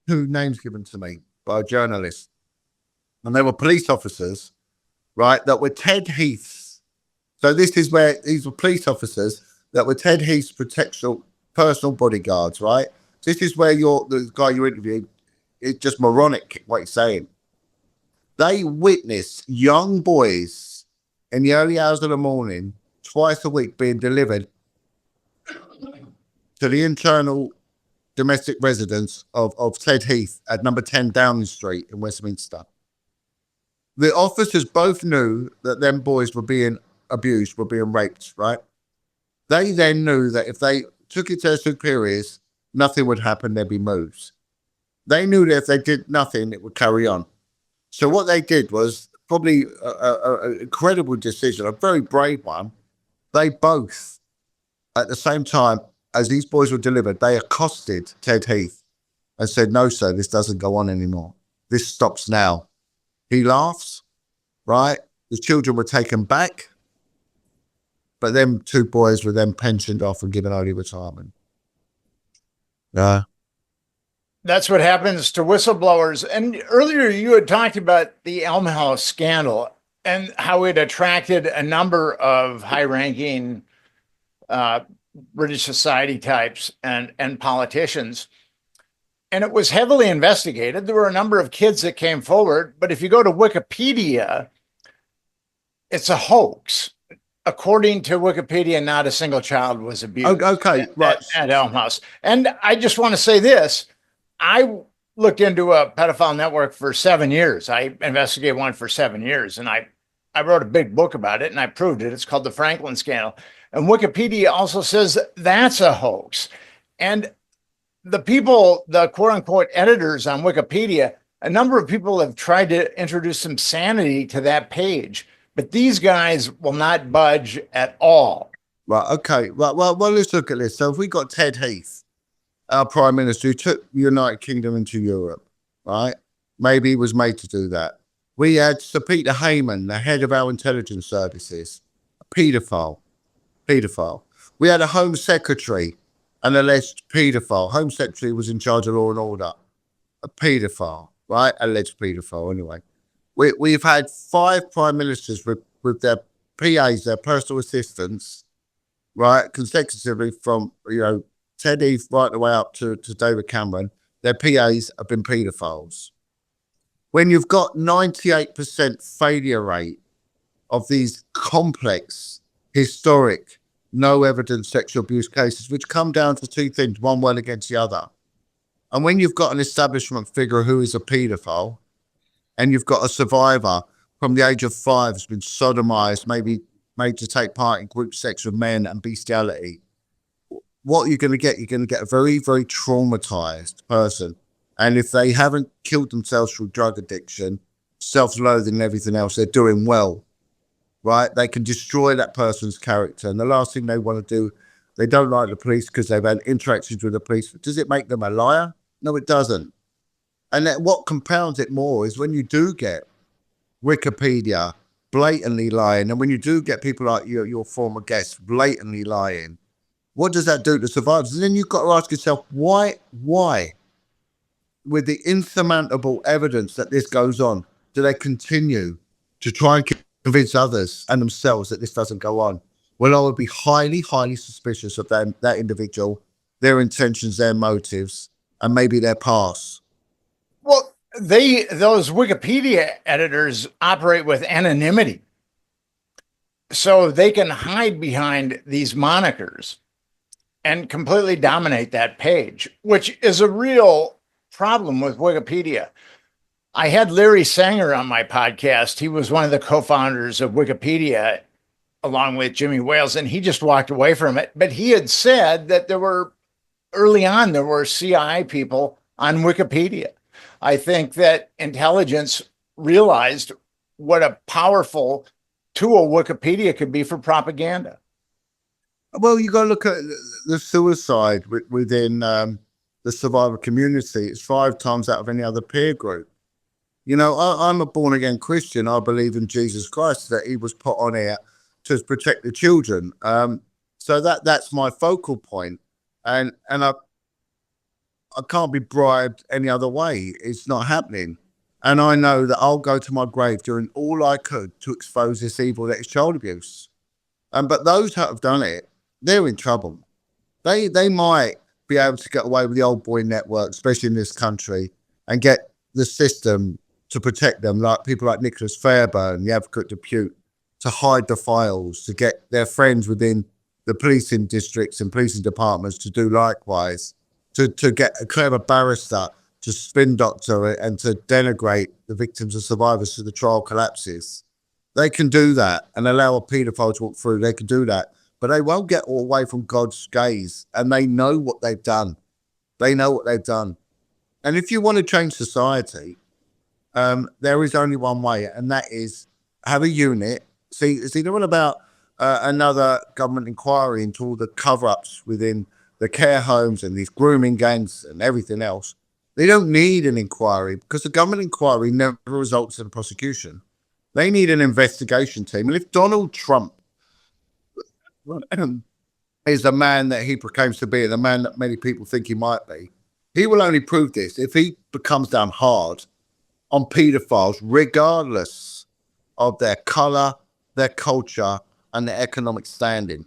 two names given to me by a journalist, and they were police officers, right, that were Ted Heath's. So this is where these were police officers that were Ted Heath's personal bodyguards, right? This is where the guy you interviewed, it's just moronic what he's saying. They witnessed young boys in the early hours of the morning, twice a week, being delivered to the internal domestic residence of Ted Heath at number 10 Downing Street in Westminster. The officers both knew that them boys were being abused, were being raped, right? They then knew that if they took it to their superiors, nothing would happen, there'd be moves. They knew that if they did nothing, it would carry on. So what they did was probably an incredible decision, a very brave one. They both, at the same time as these boys were delivered, they accosted Ted Heath and said, "No, sir, this doesn't go on anymore. This stops now." He laughs, right? The children were taken back, but them two boys were then pensioned off and given early retirement. Yeah. That's what happens to whistleblowers. And earlier you had talked about the Elm House scandal and how it attracted a number of high-ranking British society types and politicians. And it was heavily investigated. There were a number of kids that came forward, but if you go to Wikipedia, it's a hoax. According to Wikipedia, not a single child was abused at Elm House. And I just want to say this. I looked into a pedophile network for 7 years. I investigated one for 7 years, and I wrote a big book about it, and I proved it. It's called The Franklin Scandal. And Wikipedia also says that's a hoax. And the people, the quote unquote editors on Wikipedia, A number of people have tried to introduce some sanity to that page, but these guys will not budge at all. Right, okay. Well, let's look at this. So if we got Ted Heath, our Prime Minister, who took the United Kingdom into Europe, right? Maybe he was made to do that. We had Sir Peter Heyman, the head of our intelligence services, a paedophile. We had a Home Secretary, an alleged paedophile. Home Secretary was in charge of law and order, a paedophile, right? Alleged paedophile, anyway. We've had 5 prime ministers with their PAs, their personal assistants, right, consecutively from, Ted Heath right the way up to David Cameron. Their PAs have been paedophiles. When you've got 98% failure rate of these complex, historic, no evidence sexual abuse cases, which come down to 2 things, one well against the other. And when you've got an establishment figure who is a paedophile, and you've got a survivor from the age of 5 who's been sodomized, maybe made to take part in group sex with men and bestiality, what you're going to get, a very, very traumatized person. And if they haven't killed themselves through drug addiction, self-loathing and everything else, they're doing well, right? They can destroy that person's character. And the last thing they want to do, they don't like the police because they've had interactions with the police. Does it make them a liar? No, it doesn't. And what compounds it more is when you do get Wikipedia blatantly lying, and when you do get people like your former guests blatantly lying, what does that do to survivors? And then you've got to ask yourself, why, with the insurmountable evidence that this goes on, do they continue to try and convince others and themselves that this doesn't go on? Well, I would be highly, highly suspicious of that individual, their intentions, their motives, and maybe their past. Well, those Wikipedia editors operate with anonymity, so they can hide behind these monikers and completely dominate that page, which is a real problem with Wikipedia. I had Larry Sanger on my podcast. He was one of the co-founders of Wikipedia, along with Jimmy Wales, and he just walked away from it. But he had said that early on, there were CIA people on Wikipedia. I think that intelligence realized what a powerful tool Wikipedia could be for propaganda. Well, you got to look at the suicide within the survivor community. It's 5 times out of any other peer group. I'm a born-again Christian. I believe in Jesus Christ, that he was put on here to protect the children. So that's my focal point. And I can't be bribed any other way. It's not happening. And I know that I'll go to my grave doing all I could to expose this evil that is child abuse. But those that have done it, they're in trouble. They might be able to get away with the old boy network, especially in this country, and get the system to protect them, like people like Nicholas Fairbairn, the advocate depute, to hide the files, to get their friends within the policing districts and policing departments to do likewise, to get a clever barrister to spin doctor and to denigrate the victims and survivors so the trial collapses. They can do that and allow a paedophile to walk through. They can do that, but they won't get away from God's gaze, and they know what they've done. They know what they've done. And if you want to change society, there is only one way, and that is have a unit. See, they're all about another government inquiry into all the cover-ups within the care homes and these grooming gangs and everything else. They don't need an inquiry because the government inquiry never results in a prosecution. They need an investigation team. And if Donald Trump is the man that he proclaims to be, the man that many people think he might be, he will only prove this if he becomes down hard on paedophiles, regardless of their color, their culture, and their economic standing.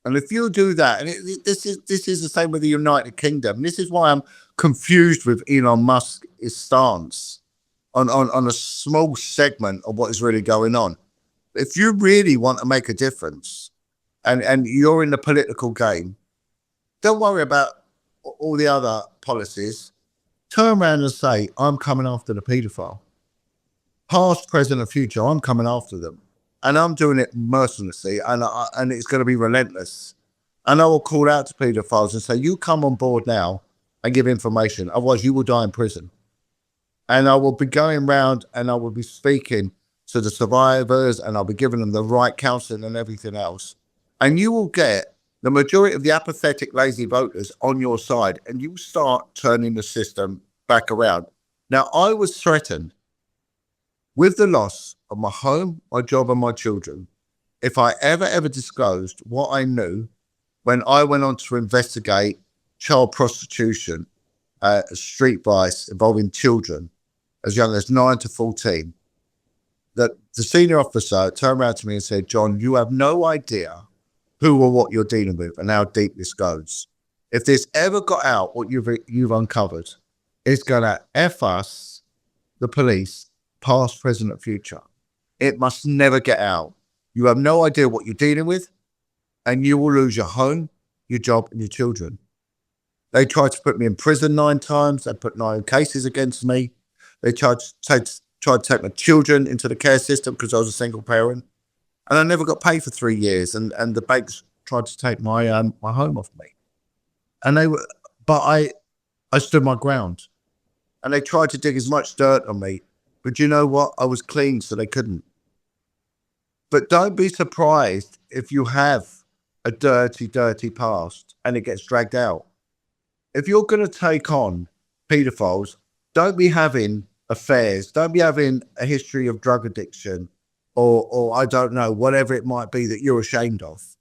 And if you do that, and this is the same with the United Kingdom. This is why I'm confused with Elon Musk's stance on a small segment of what is really going on. If you really want to make a difference, and you're in the political game, don't worry about all the other policies. Turn around and say, I'm coming after the paedophile. Past, present, and future, I'm coming after them. And I'm doing it mercilessly, and it's going to be relentless. And I will call out to paedophiles and say, you come on board now and give information. Otherwise, you will die in prison. And I will be going around and I will be speaking to the survivors, and I'll be giving them the right counseling and everything else. And you will get the majority of the apathetic, lazy voters on your side, and you start turning the system back around. Now, I was threatened with the loss of my home, my job, and my children if I ever disclosed what I knew when I went on to investigate child prostitution, street vice involving children as young as 9 to 14. That the senior officer turned around to me and said, "Jon, you have no idea who or what you're dealing with and how deep this goes. If this ever got out, what you've uncovered, it's going to F us, the police, past, present, and future. It must never get out. You have no idea what you're dealing with, and you will lose your home, your job, and your children." They tried to put me in prison 9 times. They put 9 cases against me. They tried to take my children into the care system because I was a single parent. And I never got paid for 3 years. And the banks tried to take my home off me. And but I stood my ground. And they tried to dig as much dirt on me. But you know what? I was clean, so they couldn't. But don't be surprised if you have a dirty past and it gets dragged out. If you're going to take on pedophiles, don't be having affairs. Don't be having a history of drug addiction or I don't know, whatever it might be that you're ashamed of,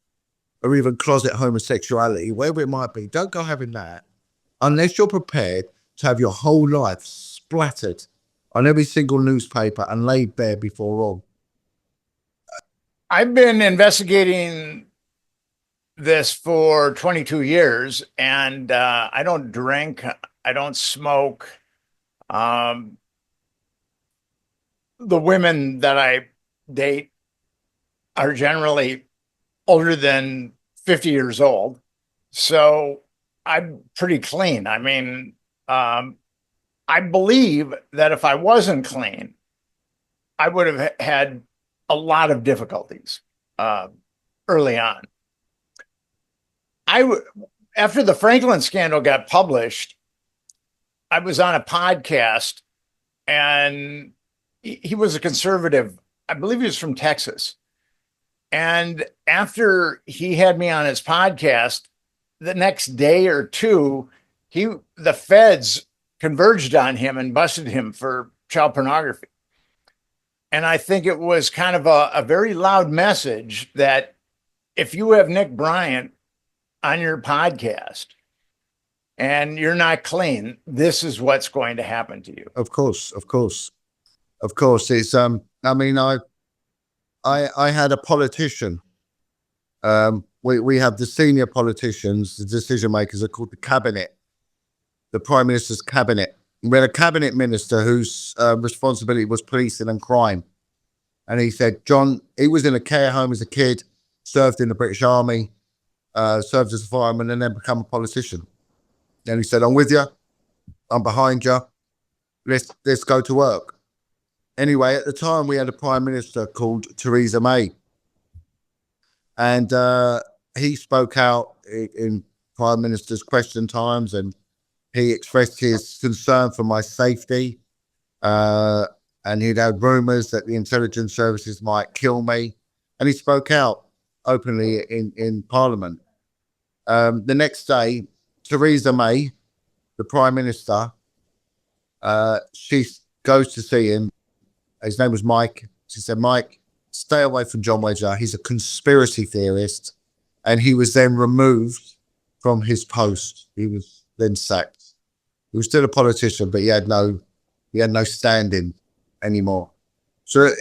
or even closet homosexuality, whatever it might be. Don't go having that unless you're prepared to have your whole life splattered on every single newspaper and laid bare before all. I've been investigating this for 22 years, and I don't drink, I don't smoke. The women that I date are generally older than 50 years old, so I'm pretty clean. I mean, I believe that if I wasn't clean, I would have had a lot of difficulties early on. After the Franklin scandal got published, I was on a podcast, and he was a conservative. I believe he was from Texas. And after he had me on his podcast, the next day or two, the feds converged on him and busted him for child pornography. And I think it was kind of a very loud message that if you have Nick Bryant on your podcast and you're not clean, this is what's going to happen to you. Of course. It's I mean, I had a politician. We have the senior politicians, the decision makers are called the cabinet, the Prime Minister's cabinet. We had a cabinet minister whose responsibility was policing and crime. And he said, "Jon," he was in a care home as a kid, served in the British Army, served as a fireman, and then become a politician. And he said, "I'm with you. I'm behind you. Let's go to work." Anyway, at the time, we had a Prime Minister called Theresa May. And he spoke out in Prime Minister's question times, and he expressed his concern for my safety. And he'd had rumors that the intelligence services might kill me. And he spoke out openly in Parliament. The next day, Theresa May, the Prime Minister, she goes to see him. His name was Mike. She said, "Mike, stay away from Jon Wedger. He's a conspiracy theorist." And he was then removed from his post. He was then sacked. He was still a politician, but he had no standing anymore. So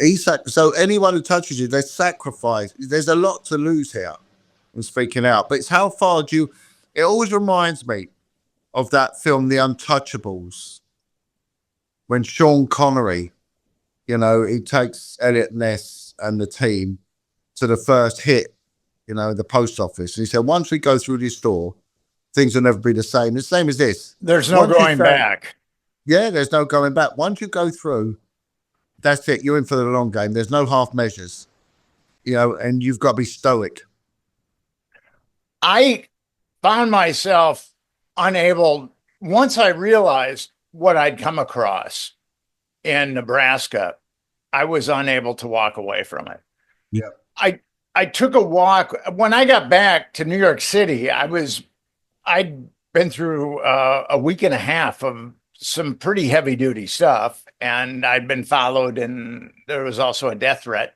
so anyone who touches you, they sacrifice. There's a lot to lose here in speaking out. But it's how far it always reminds me of that film, The Untouchables, when Sean Connery, he takes Elliot Ness and the team to the first hit, the post office. And he said, "Once we go through this door, things will never be the same." The same as this. There's no going back. Yeah, there's no going back. Once you go through, that's it. You're in for the long game. There's no half measures, and you've got to be stoic. I found myself unable, once I realized what I'd come across, in Nebraska, I was unable to walk away from it. Yeah. I took a walk when I got back to New York City. I'd been through a week and a half of some pretty heavy duty stuff, and I'd been followed, and there was also a death threat.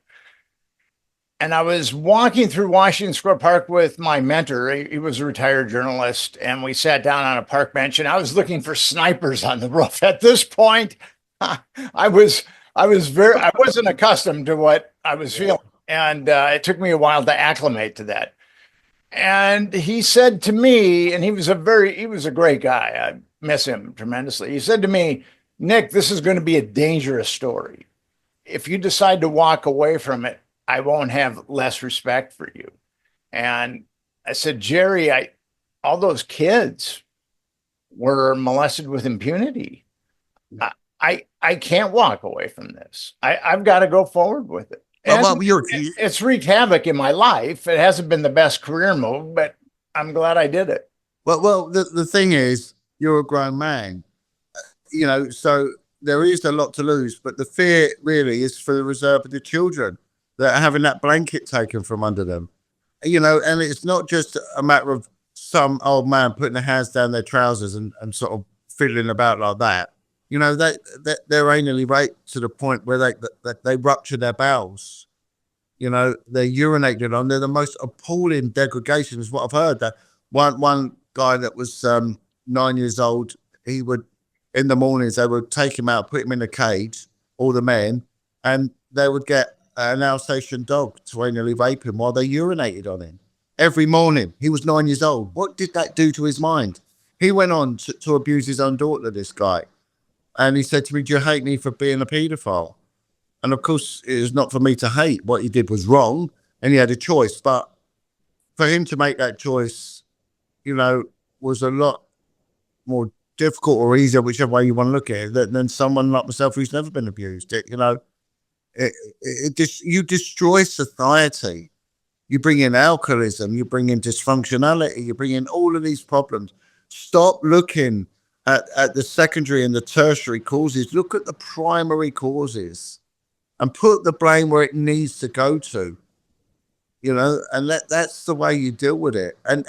And I was walking through Washington Square Park with my mentor. He was a retired journalist, and we sat down on a park bench. And I was looking for snipers on the roof. At this point, I was I wasn't accustomed to what I was feeling, and it took me a while to acclimate to that. And he said to me, and he was a great guy. I miss him tremendously. He said to me, "Nick, this is going to be a dangerous story. If you decide to walk away from it, I won't have less respect for you." And I said, "Jerry, all those kids were molested with impunity. I can't walk away from this. I've got to go forward with it." And it's wreaked havoc in my life. It hasn't been the best career move, but I'm glad I did it. Well, the thing is, you're a grown man, so there is a lot to lose, but the fear really is for the reserve of the children that are having that blanket taken from under them, and it's not just a matter of some old man putting their hands down their trousers and sort of fiddling about like that. They're anally raped to the point where they rupture their bowels. They're urinated on. They're the most appalling degradation is what I've heard. That one guy that was 9 years old, he would, in the mornings, they would take him out, put him in a cage, all the men, and they would get an Alsatian dog to anally rape him while they urinated on him. Every morning. He was 9 years old. What did that do to his mind? He went on to abuse his own daughter, this guy. And he said to me, "Do you hate me for being a pedophile?" And of course, it was not for me to hate. What he did was wrong, and he had a choice. But for him to make that choice, was a lot more difficult or easier, whichever way you want to look at it, than someone like myself who's never been abused. You destroy society. You bring in alcoholism, you bring in dysfunctionality, you bring in all of these problems. Stop looking at the secondary and the tertiary causes. Look at the primary causes and put the blame where it needs to go to, and that's the way you deal with it. And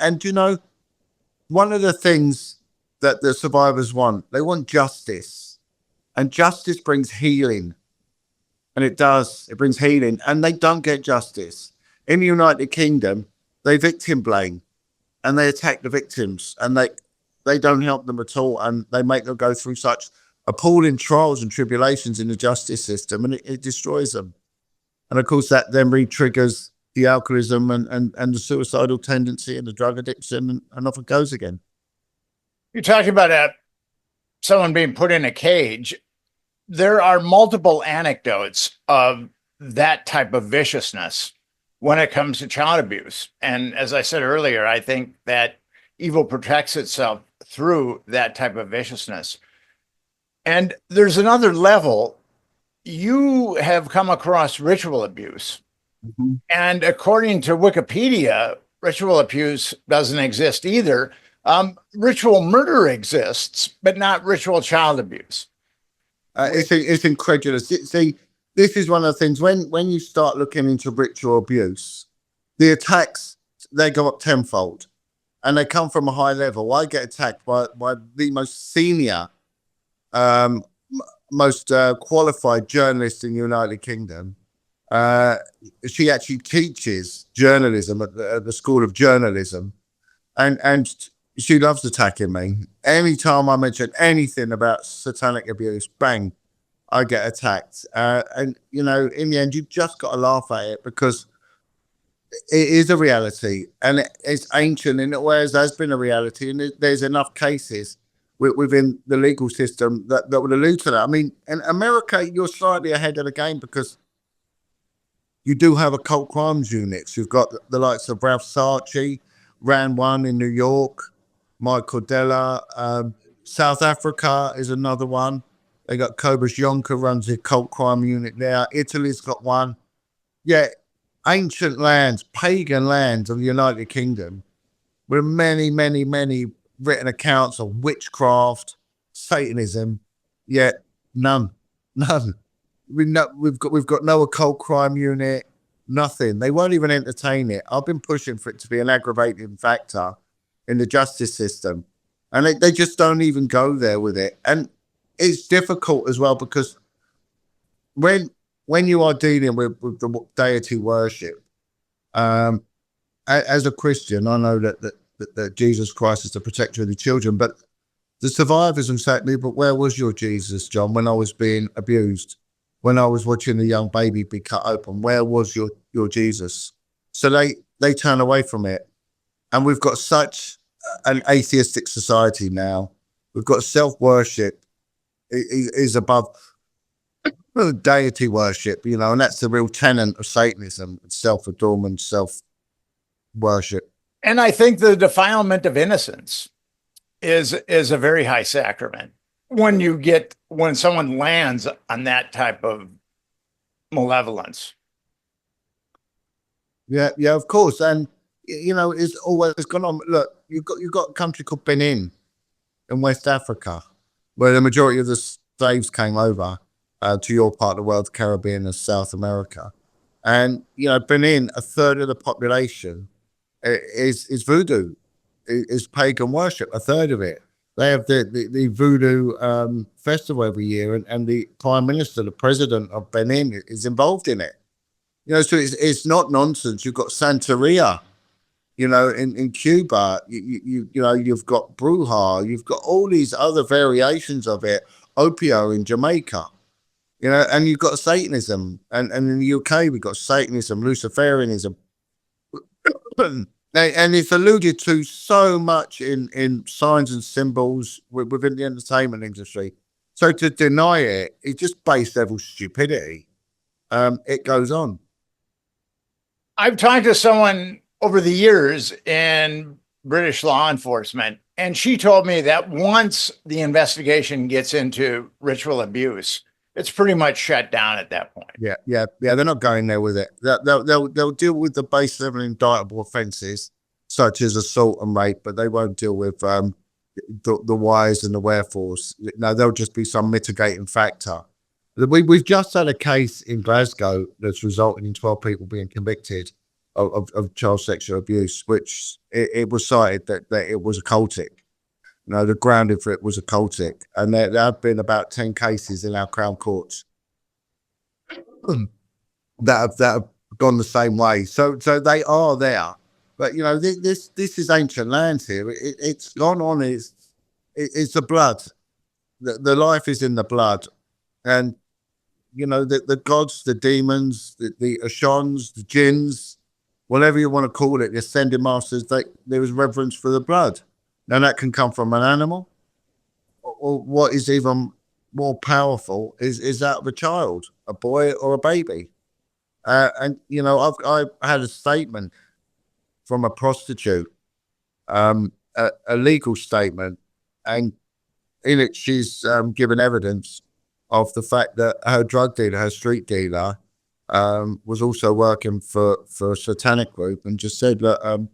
one of the things that the survivors want, they want justice, and justice brings healing. And it does, it brings healing, and they don't get justice. In the United Kingdom, they victim blame and they attack the victims, and they don't help them at all, and they make them go through such appalling trials and tribulations in the justice system, and it destroys them. And of course, that then re-triggers the alcoholism and the suicidal tendency and the drug addiction, and off it goes again. You're talking about someone being put in a cage. There are multiple anecdotes of that type of viciousness when it comes to child abuse. And as I said earlier, I think that evil protects itself through that type of viciousness. And there's another level. You have come across ritual abuse. Mm-hmm. And according to Wikipedia, ritual abuse doesn't exist either. Ritual murder exists, but not ritual child abuse. It's incredulous. See, this is one of the things when you start looking into ritual abuse, the attacks, they go up tenfold, and they come from a high level. I get attacked by the most senior, most qualified journalist in the United Kingdom. She actually teaches journalism at the School of Journalism, and she loves attacking me. Anytime I mention anything about satanic abuse, bang, I get attacked. And in the end, you've just got to laugh at it, because it is a reality, and it's ancient, and it always has been a reality. And there's enough cases within the legal system that would allude to that. I mean, in America, you're slightly ahead of the game, because you do have occult crimes units. You've got the likes of Ralph Sarchi, ran one in New York, Mike Cordella. South Africa is another one. They got Cobus Jonker runs the occult crime unit there. Italy's got one. Yeah, ancient lands, pagan lands of the United Kingdom, with many, many, many written accounts of witchcraft, Satanism, yet none None. We've got no occult crime unit, nothing. They won't even entertain it. I've been pushing for it to be an aggravating factor in the justice system, and they just don't even go there with it. And it's difficult as well because when you are dealing with the deity worship, as a Christian, I know that Jesus Christ is the protector of the children, but the survivors will say to me, but where was your Jesus, John, when I was being abused? When I was watching a young baby be cut open, where was your Jesus? So they turn away from it. And we've got such an atheistic society now. We've got self-worship is above deity worship, and that's the real tenet of Satanism, self-adornment, self-worship. And I think the defilement of innocence is a very high sacrament when someone lands on that type of malevolence. Yeah, of course. And it's always gone on. Look, you've got a country called Benin in West Africa, where the majority of the slaves came over to your part of the world, the Caribbean and South America. And Benin, a third of the population is voodoo, is pagan worship. A third of it. They have the voodoo festival every year, and the prime minister, the president of Benin, is involved in it. So it's not nonsense. You've got Santeria, in Cuba. You've got Bruja. You've got all these other variations of it. Opio in Jamaica, and you've got Satanism, and in the UK we've got Satanism, Luciferianism. And it's alluded to so much in signs and symbols within the entertainment industry. So to deny it is just base level stupidity. It goes on. I've talked to someone over the years in British law enforcement, and she told me that once the investigation gets into ritual abuse, it's pretty much shut down at that point. Yeah. They're not going there with it. They'll deal with the base level indictable offences such as assault and rape, but they won't deal with the whys and the wherefores. No, there'll just be some mitigating factor. We've just had a case in Glasgow that's resulted in 12 people being convicted of child sexual abuse, which it was cited that it was occultic. The grounding for it was occultic. And there have been about 10 cases in our Crown courts that have gone the same way. So they are there. But, this is ancient lands here. It's gone on. It's the blood. The life is in the blood. And, the gods, the demons, the Ashons, the jinns, whatever you want to call it, the ascended masters, there is reverence for the blood. Now, that can come from an animal, or what is even more powerful is that of a child, a boy or a baby. And, I've had a statement from a prostitute, a legal statement, and in it she's given evidence of the fact that her drug dealer, her street dealer, was also working for a satanic group, and just said that,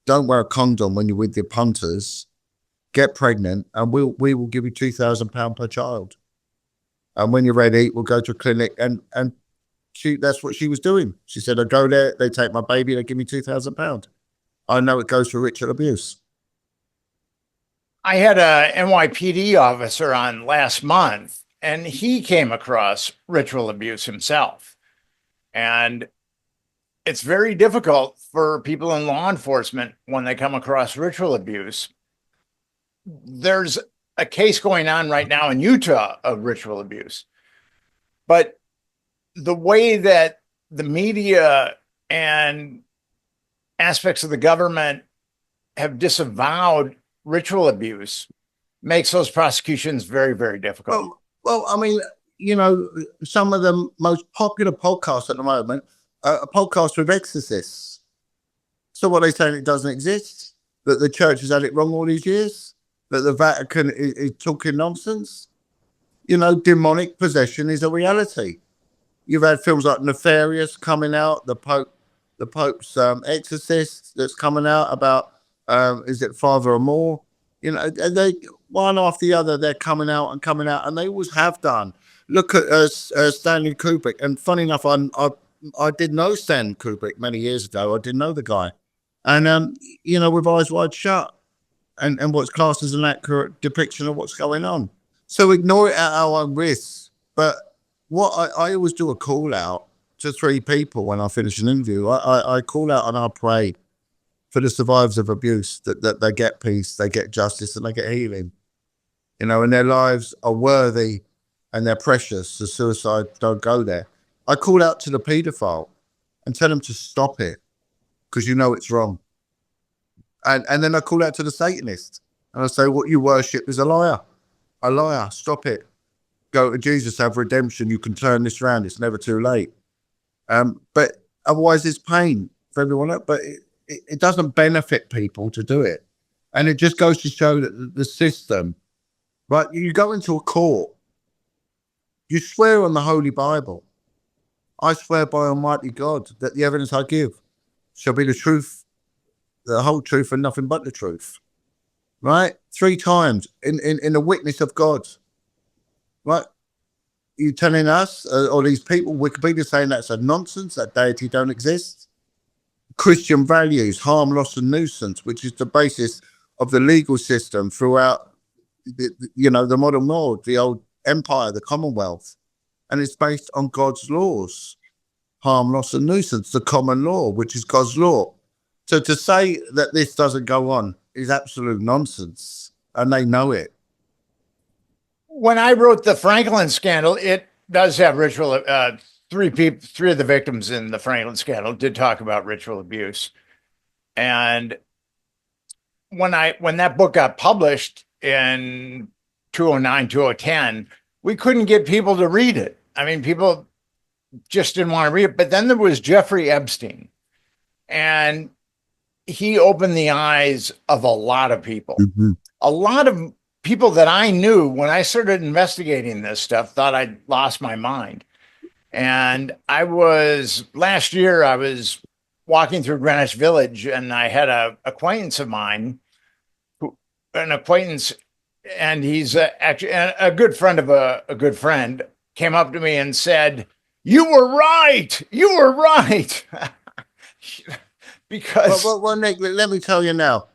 don't wear a condom when you're with your punters, get pregnant, and we will give you £2,000 per child. And when you're ready, we'll go to a clinic. And that's what she was doing. She said, I go there, they take my baby, they give me £2,000. I know it goes for ritual abuse. I had a NYPD officer on last month, and he came across ritual abuse himself. And it's very difficult for people in law enforcement when they come across ritual abuse. There's a case going on right now in Utah of ritual abuse. But the way that the media and aspects of the government have disavowed ritual abuse makes those prosecutions very, very difficult. Well, I mean, some of the most popular podcasts at the moment are podcasts with exorcists. So what are they saying? It doesn't exist? That the church has had it wrong all these years? That the Vatican is talking nonsense? Demonic possession is a reality. You've had films like Nefarious coming out, the Pope's Exorcist that's coming out about, is it Father or more? And they, one after the other, they're coming out, and they always have done. look at Stanley Kubrick. And funny enough, I did know Stanley Kubrick many years ago. I didn't know the guy. And, with Eyes Wide Shut and what's classed as an accurate depiction of what's going on. So ignore it at our own risk. But what I always do a call out to 3 people when I finish an interview. I call out and I pray for the survivors of abuse that they get peace, they get justice, and they get healing. And their lives are worthy and they're precious. So suicide don't go there. I call out to the pedophile and tell them to stop it because it's wrong. And then I call out to the Satanist and I say, what you worship is a liar. A liar. Stop it. Go to Jesus, have redemption. You can turn this around. It's never too late. But otherwise there's pain for everyone else. But it doesn't benefit people to do it. And it just goes to show that the system, right? You go into a court, you swear on the Holy Bible. I swear by Almighty God that the evidence I give shall be the truth, the whole truth and nothing but the truth. Right? 3 times in the witness of God. Right? You telling us, or these people, Wikipedia saying that's a nonsense, that deity don't exist? Christian values, harm, loss and nuisance, which is the basis of the legal system throughout the modern world, the old empire, the Commonwealth. And it's based on God's laws, harm, loss and nuisance, the common law, which is God's law. So to say that this doesn't go on is absolute nonsense, and they know it. When I wrote the Franklin scandal, it does have ritual. 3 of the victims in the Franklin scandal did talk about ritual abuse. And when that book got published in 2009, 2010, we couldn't get people to read it. I mean, people just didn't want to read it. But then there was Jeffrey Epstein, and he opened the eyes of a lot of people. Mm-hmm. A lot of people that I knew when I started investigating this stuff thought I'd lost my mind. And last year, I was walking through Greenwich Village, and I had an acquaintance of mine, and he's actually a good friend of a good friend, came up to me and said, "You were right. You were right." Because well, Nick, let me tell you now,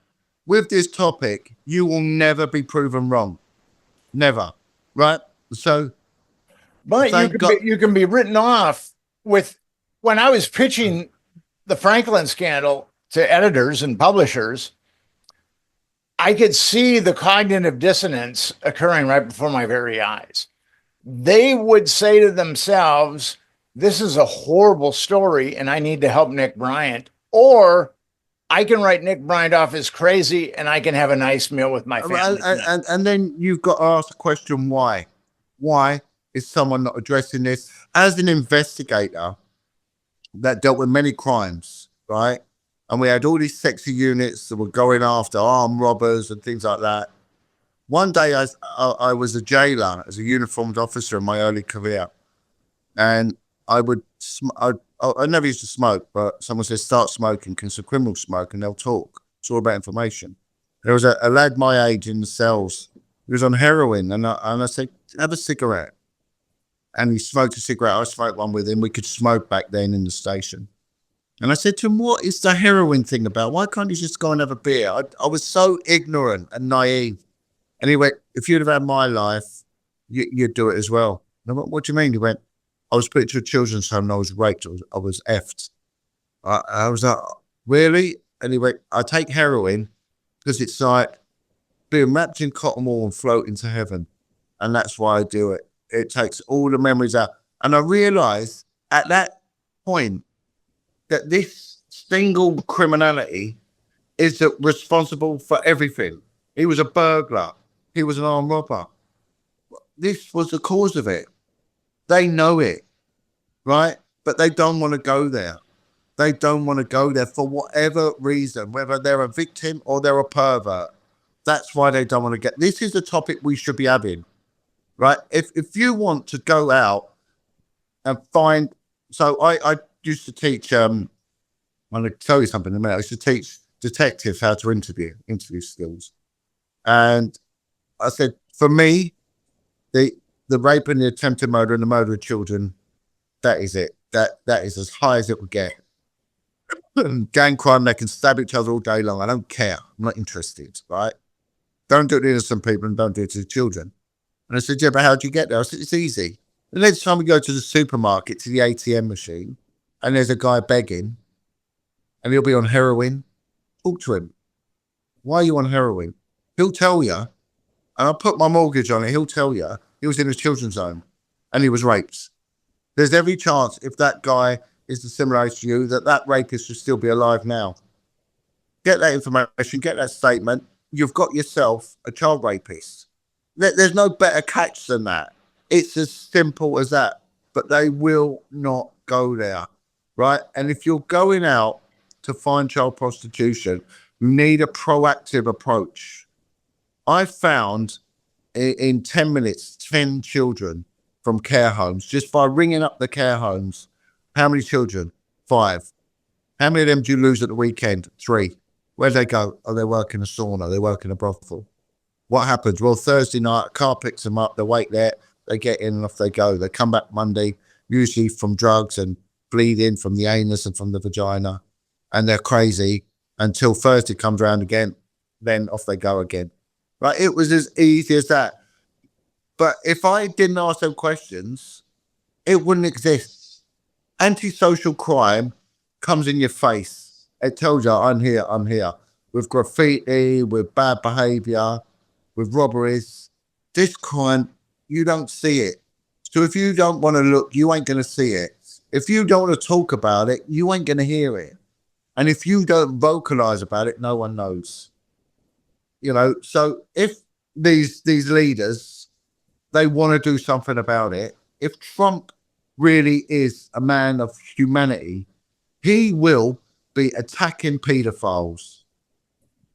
with this topic, you will never be proven wrong. Never. Right? So, but you can be written off with, when I was pitching the Franklin scandal to editors and publishers, I could see the cognitive dissonance occurring right before my very eyes. They would say to themselves, this is a horrible story and I need to help Nick Bryant, or I can write Nick Bryant off as crazy and I can have a nice meal with my family. And then you've got to ask the question, why? Why is someone not addressing this? As an investigator that dealt with many crimes, right? And we had all these sexy units that were going after armed robbers and things like that. One day I was a jailer as a uniformed officer in my early career. And I never used to smoke, but someone said, start smoking, because the criminals smoke and they'll talk. It's all about information. There was a lad my age in the cells. He was on heroin, and I said, have a cigarette. And he smoked a cigarette. I smoked one with him. We could smoke back then in the station. And I said to him, what is the heroin thing about? Why can't you just go and have a beer? I was so ignorant and naive. And he went, if you'd have had my life, you'd do it as well. And I went, what do you mean? He went, I was put to a children's home and I was raped. I was effed. I was like, really? And he went, I take heroin because it's like being wrapped in cotton wool and floating to heaven. And that's why I do it. It takes all the memories out. And I realized at that point that this single criminality is responsible for everything. He was a burglar. He was an armed robber. This was the cause of it. They know it, right? But they don't want to go there. They don't want to go there for whatever reason, whether they're a victim or they're a pervert. That's why they don't want to get. This is the topic we should be having, right? If you want to go out and find, so I used to teach. I'm going to tell you something in a minute. I used to teach detectives how to interview skills, and I said, for me, the the rape and the attempted murder and the murder of children, that is it. That is as high as it would get. Gang crime, they can stab each other all day long. I don't care. I'm not interested, right? Don't do it to innocent people and don't do it to the children. And I said, yeah, but how do you get there? I said, it's easy. The next time we go to the supermarket, to the ATM machine, and there's a guy begging, and he'll be on heroin, talk to him. Why are you on heroin? He'll tell you, and I'll put my mortgage on it, he'll tell you he was in a children's home and he was raped. There's every chance, if that guy is a similar age to you, that rapist should still be alive now. Get that information, get that statement. You've got yourself a child rapist. There's no better catch than that. It's as simple as that. But they will not go there, right? And if you're going out to find child prostitution, you need a proactive approach. I found in 10 minutes, 10 children from care homes, just by ringing up the care homes. How many children? 5. How many of them do you lose at the weekend? 3. Where'd they go? Oh, they work in a sauna. They work in a brothel. What happens? Well, Thursday night, a car picks them up. They wait there. They get in and off they go. They come back Monday, usually from drugs and bleeding from the anus and from the vagina. And they're crazy until Thursday comes around again. Then off they go again. Right? It was as easy as that. But if I didn't ask them questions, it wouldn't exist. Antisocial crime comes in your face. It tells you, I'm here. With graffiti, with bad behaviour, with robberies. This crime, you don't see it. So if you don't want to look, you ain't going to see it. If you don't want to talk about it, you ain't going to hear it. And if you don't vocalise about it, no one knows. You know, so if these leaders, they want to do something about it, if Trump really is a man of humanity, he will be attacking pedophiles.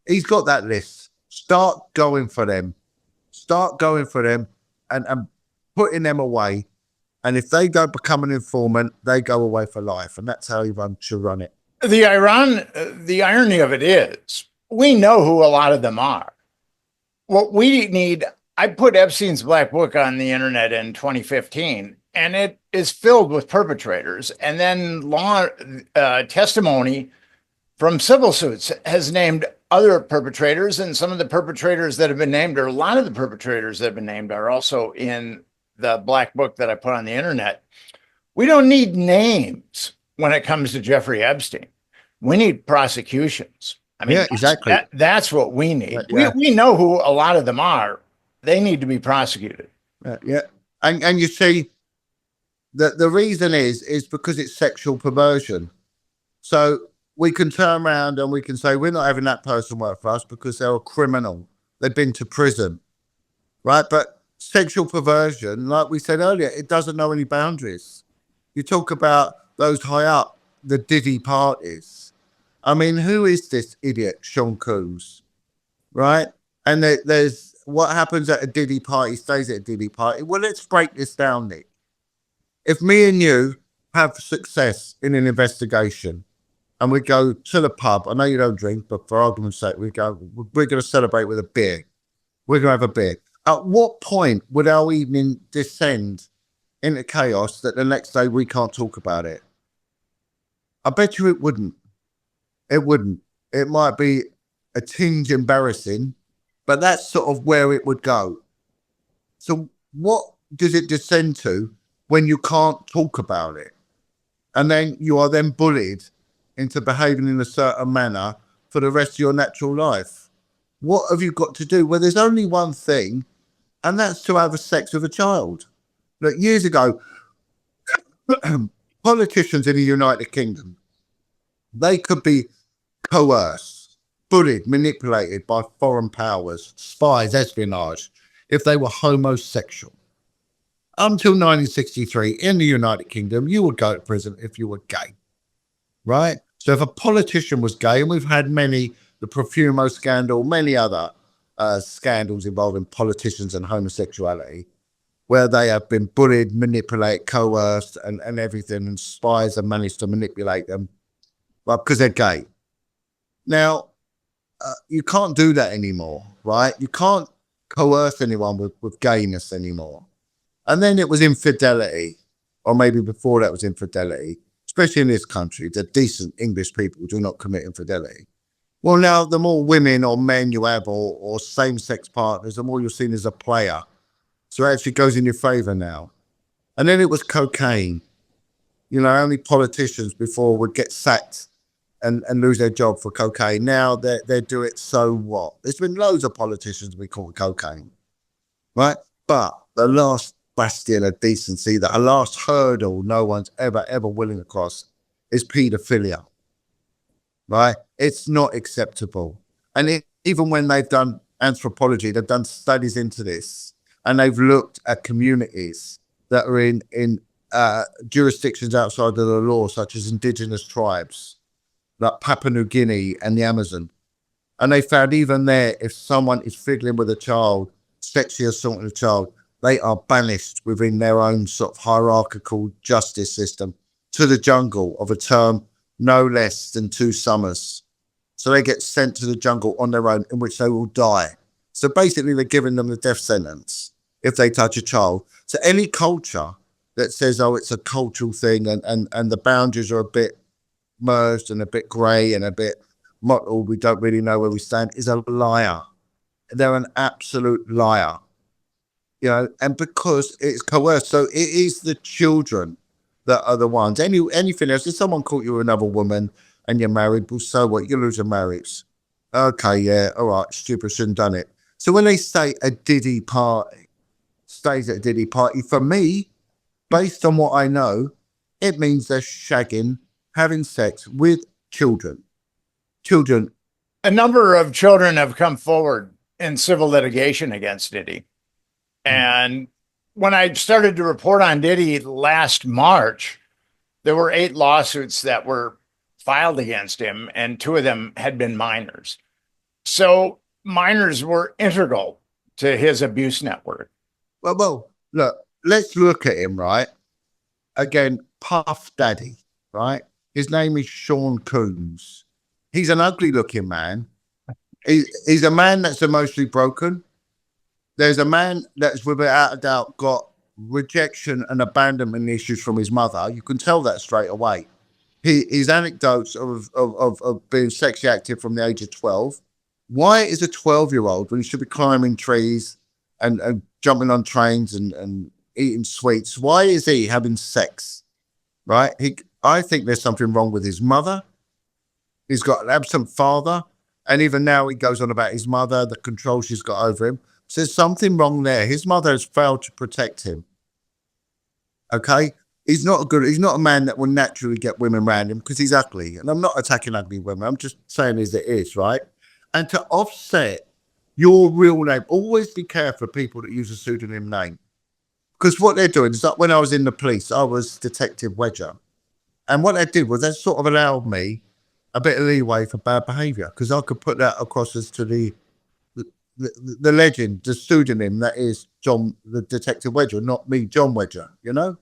He's got that list. Start going for them. And putting them away. And if they don't become an informant, they go away for life. And that's how he should run it. The irony of it is, we know who a lot of them are. What we need, I put Epstein's Black Book on the internet in 2015, and it is filled with perpetrators. And then testimony from civil suits has named other perpetrators, and some of the perpetrators that have been named, or a lot of the perpetrators that have been named, are also in the Black Book that I put on the internet. We don't need names when it comes to Jeffrey Epstein. We need prosecutions. I mean, yeah, exactly. That's what we need. Yeah. We know who a lot of them are. They need to be prosecuted. Yeah. And you see, the reason is because it's sexual perversion. So we can turn around and we can say, we're not having that person work for us because they're a criminal. They've been to prison, right? But sexual perversion, like we said earlier, it doesn't know any boundaries. You talk about those high up, the Diddy parties. I mean, who is this idiot, Sean Combs, right? And there's what happens at a Diddy party stays at a Diddy party. Well, let's break this down, Nick. If me and you have success in an investigation and we go to the pub, I know you don't drink, but for argument's sake, we're going to celebrate with a beer. We're going to have a beer. At what point would our evening descend into chaos that the next day we can't talk about it? I bet you it wouldn't. It wouldn't. It might be a tinge embarrassing, but that's sort of where it would go. So what does it descend to when you can't talk about it? And then you are then bullied into behaving in a certain manner for the rest of your natural life. What have you got to do? Well, there's only one thing, and that's to have a sex with a child. Look, years ago, politicians in the United Kingdom, they could be coerced, bullied, manipulated by foreign powers, spies, espionage, if they were homosexual. Until 1963, in the United Kingdom, you would go to prison if you were gay, right? So if a politician was gay, and we've had many, the Profumo scandal, many other scandals involving politicians and homosexuality, where they have been bullied, manipulated, coerced, and everything, and spies have managed to manipulate them, well, because they're gay. Now, you can't do that anymore, right? You can't coerce anyone with gayness anymore. And then it was infidelity, or maybe before that was infidelity, especially in this country, the decent English people do not commit infidelity. Well, now the more women or men you have, or same-sex partners, the more you're seen as a player. So it actually goes in your favor now. And then it was cocaine. You know, only politicians before would get sacked and lose their job for cocaine. Now they do it, so what? There's been loads of politicians we call cocaine, right? But the last bastion of decency, the last hurdle no one's ever willing to cross is paedophilia, right? It's not acceptable. And even when they've done anthropology, they've done studies into this, and they've looked at communities that are in jurisdictions outside of the law, such as indigenous tribes, like Papua New Guinea and the Amazon. And they found even there, if someone is fiddling with a child, sexually assaulting a child, they are banished within their own sort of hierarchical justice system to the jungle of a term no less than 2 summers. So they get sent to the jungle on their own, in which they will die. So basically, they're giving them the death sentence if they touch a child. So any culture that says, oh, it's a cultural thing and the boundaries are a bit merged and a bit grey and a bit mottled, we don't really know where we stand, is a liar. They're an absolute liar. You know, and because it's coerced, so it is the children that are the ones. Anything else, if someone caught you with another woman and you're married, well, so what? You lose your marriage. Okay, yeah, all right, stupid, shouldn't done it. So when they say a Diddy party, stays at a Diddy party, for me, based on what I know, it means they're shagging, having sex with children. Children. A number of children have come forward in civil litigation against Diddy. And when I started to report on Diddy last March, there were 8 lawsuits that were filed against him, and 2 of them had been minors. So minors were integral to his abuse network. Well, look, let's look at him, right? Again, Puff Daddy, right? His name is Sean Combs. He's an ugly looking man. He's a man that's emotionally broken. There's a man that's without a doubt got rejection and abandonment issues from his mother. You can tell that straight away. His anecdotes of being sexually active from the age of 12. Why is a 12-year-old, when he should be climbing trees and jumping on trains and eating sweets, why is he having sex? Right? I think there's something wrong with his mother. He's got an absent father. And even now he goes on about his mother, the control she's got over him. So there's something wrong there. His mother has failed to protect him. Okay? He's not a man that will naturally get women around him because he's ugly. And I'm not attacking ugly women. I'm just saying as it is, right? And to offset your real name, always be careful of people that use a pseudonym name. Because what they're doing is, like when I was in the police, I was Detective Wedger. And what they did was they sort of allowed me a bit of leeway for bad behaviour, because I could put that across as to the legend, the pseudonym that is the Detective Wedger, not me, Jon Wedger, you know?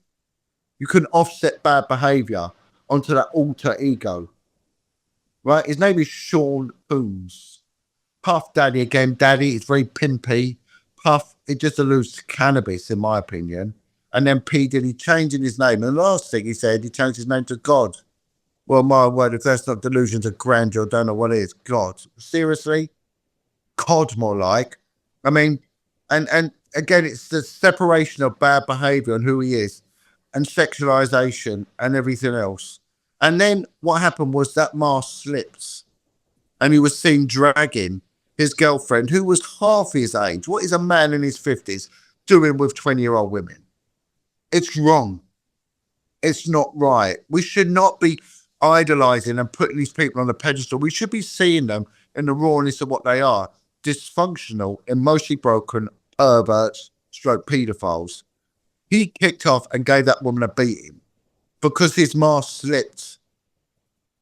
You can offset bad behaviour onto that alter ego, right? His name is Sean Combs. Puff Daddy, again, Daddy, it's very pimpy. Puff, it just alludes to cannabis, in my opinion. And then P Diddy changing his name. And the last thing he said, he changed his name to God. Well, my word, if that's not delusions of grandeur, I don't know what is. God. Seriously? COD more like. I mean, and again, it's the separation of bad behaviour and who he is, and sexualization and everything else. And then what happened was that mask slipped, and he was seen dragging his girlfriend, who was half his age. What is a man in his 50s doing with 20-year-old women? It's wrong. It's not right. We should not be idolizing and putting these people on a pedestal. We should be seeing them in the rawness of what they are. Dysfunctional, emotionally broken perverts, stroke pedophiles. He kicked off and gave that woman a beating because his mask slipped,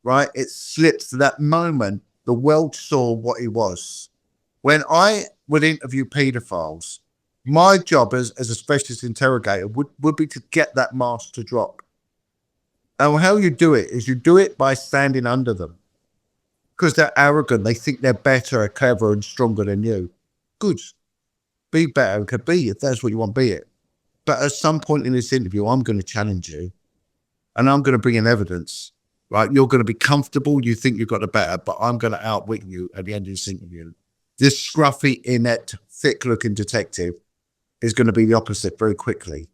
right? It slipped to that moment. The world saw what he was. When I would interview pedophiles, my job as a specialist interrogator would be to get that mask to drop. And how you do it is you do it by standing under them. Because they're arrogant. They think they're better, clever, and stronger than you. Good. Be better and could be if that's what you want, be it. But at some point in this interview, I'm going to challenge you and I'm going to bring in evidence, right? You're going to be comfortable. You think you've got the better, but I'm going to outwit you at the end of this interview. This scruffy, inept, thick-looking detective is going to be the opposite very quickly.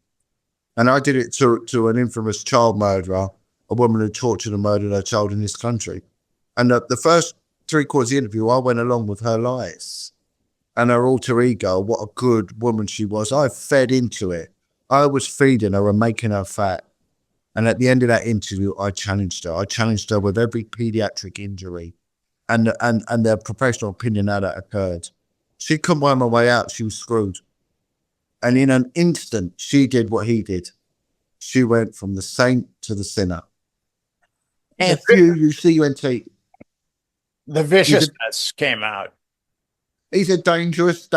And I did it to an infamous child murderer, a woman who tortured and murdered her child in this country. And the first 3/4 of the interview, I went along with her lies and her alter ego, what a good woman she was. I fed into it. I was feeding her and making her fat. And at the end of that interview, I challenged her. I challenged her with every pediatric injury and the professional opinion how that occurred. She couldn't worm her way out. She was screwed. And in an instant, she did what he did. She went from the saint to the sinner. F-U-C-U-N-T. The viciousness came out. He's a dangerous,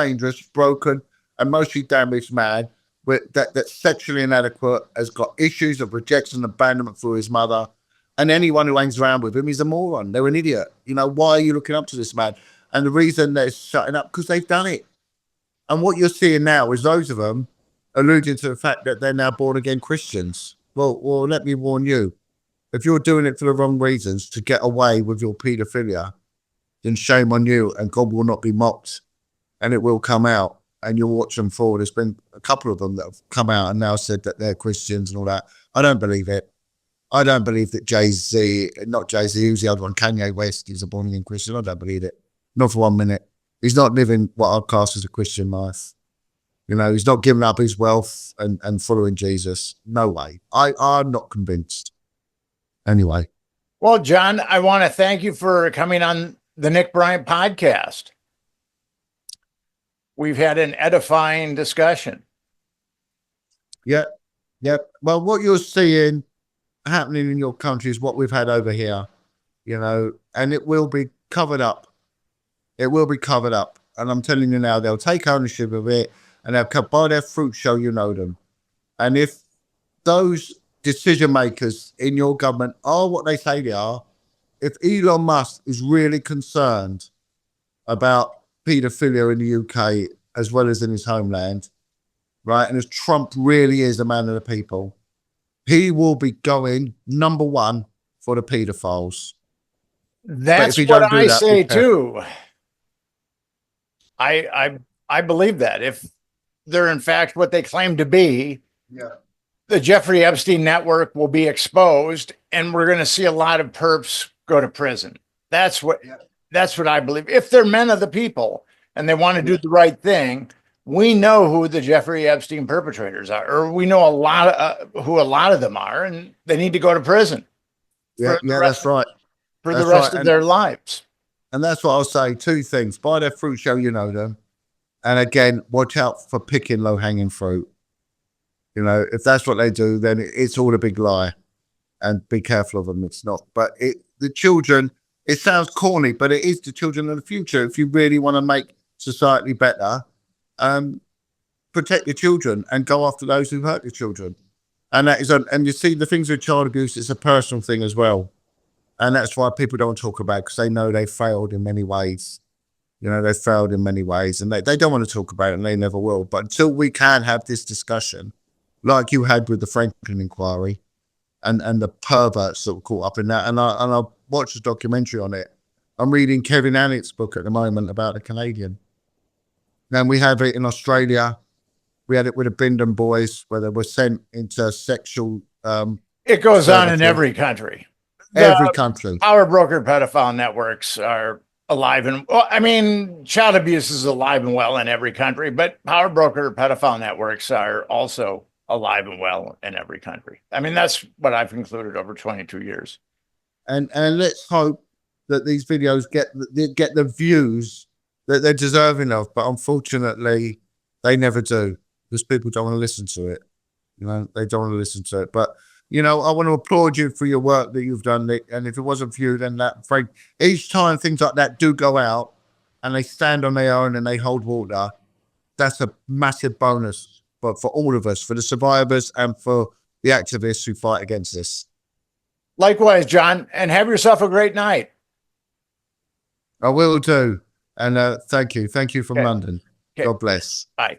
broken, emotionally damaged man that's sexually inadequate, has got issues of rejection and abandonment through his mother. And anyone who hangs around with him is a moron. They're an idiot. You know, why are you looking up to this man? And the reason they're shutting up, because they've done it. And what you're seeing now is those of them alluding to the fact that they're now born again Christians. Well, let me warn you. If you're doing it for the wrong reasons to get away with your paedophilia, then shame on you, and God will not be mocked, and it will come out, and you'll watch them fall. There's been a couple of them that have come out and now said that they're Christians and all that. I don't believe it. I don't believe that not Jay-Z, who's the other one, Kanye West is a born again Christian. I don't believe it. Not for 1 minute. He's not living what I'd class as a Christian life. You know, he's not giving up his wealth and following Jesus. No way. I'm not convinced. Anyway. Well, Jon, I want to thank you for coming on the Nick Bryant podcast. We've had an edifying discussion. Yeah. Well, what you're seeing happening in your country is what we've had over here, you know, and it will be covered up. It will be covered up. And I'm telling you now, they'll take ownership of it and they'll come by their fruit show, you know them. And if those decision makers in your government are what they say they are, if Elon Musk is really concerned about paedophilia in the UK as well as in his homeland, right, and as Trump really is a man of the people, he will be going number one for the paedophiles. That's what I say too. I believe that if they're in fact what they claim to be, the Jeffrey Epstein network will be exposed, and we're going to see a lot of perps go to prison. That's what I believe. If they're men of the people and they want to do the right thing, we know who the Jeffrey Epstein perpetrators are, or we know who a lot of them are, and they need to go to prison. That's right. For the rest of their lives. And that's what I'll say. Two things. Buy their fruit show, you know them. And again, watch out for picking low-hanging fruit. You know, if that's what they do, then it's all a big lie. And be careful of them. It's not. But the children, it sounds corny, but it is the children of the future. If you really want to make society better, protect your children and go after those who hurt your children. And that is, and you see, the things with child abuse, it's a personal thing as well. And that's why people don't talk about it, because they know they failed in many ways. You know, they failed in many ways, and they don't want to talk about it, and they never will. But until we can have this discussion, like you had with the Franklin inquiry, and the perverts that were caught up in that, and I watched a documentary on it. I'm reading Kevin Annett's book at the moment about the Canadian. Then we have it in Australia. We had it with the Bindon boys, where they were sent into sexual. It goes on in every country. Every country. Power broker pedophile networks are alive and well, I mean, child abuse is alive and well in every country, but power broker pedophile networks are also alive and well in every country. I mean, that's what I've concluded over 22 years. And let's hope that these videos get the views that they're deserving of, but unfortunately, they never do, because people don't want to listen to it. You know, they don't want to listen to it. But you know, I want to applaud you for your work that you've done, Nick. And if it wasn't for you, then each time things like that do go out and they stand on their own and they hold water, that's a massive bonus for all of us, for the survivors and for the activists who fight against this. Likewise, Jon, and have yourself a great night. I will do. And thank you. Thank you from London. Okay. God bless. Bye.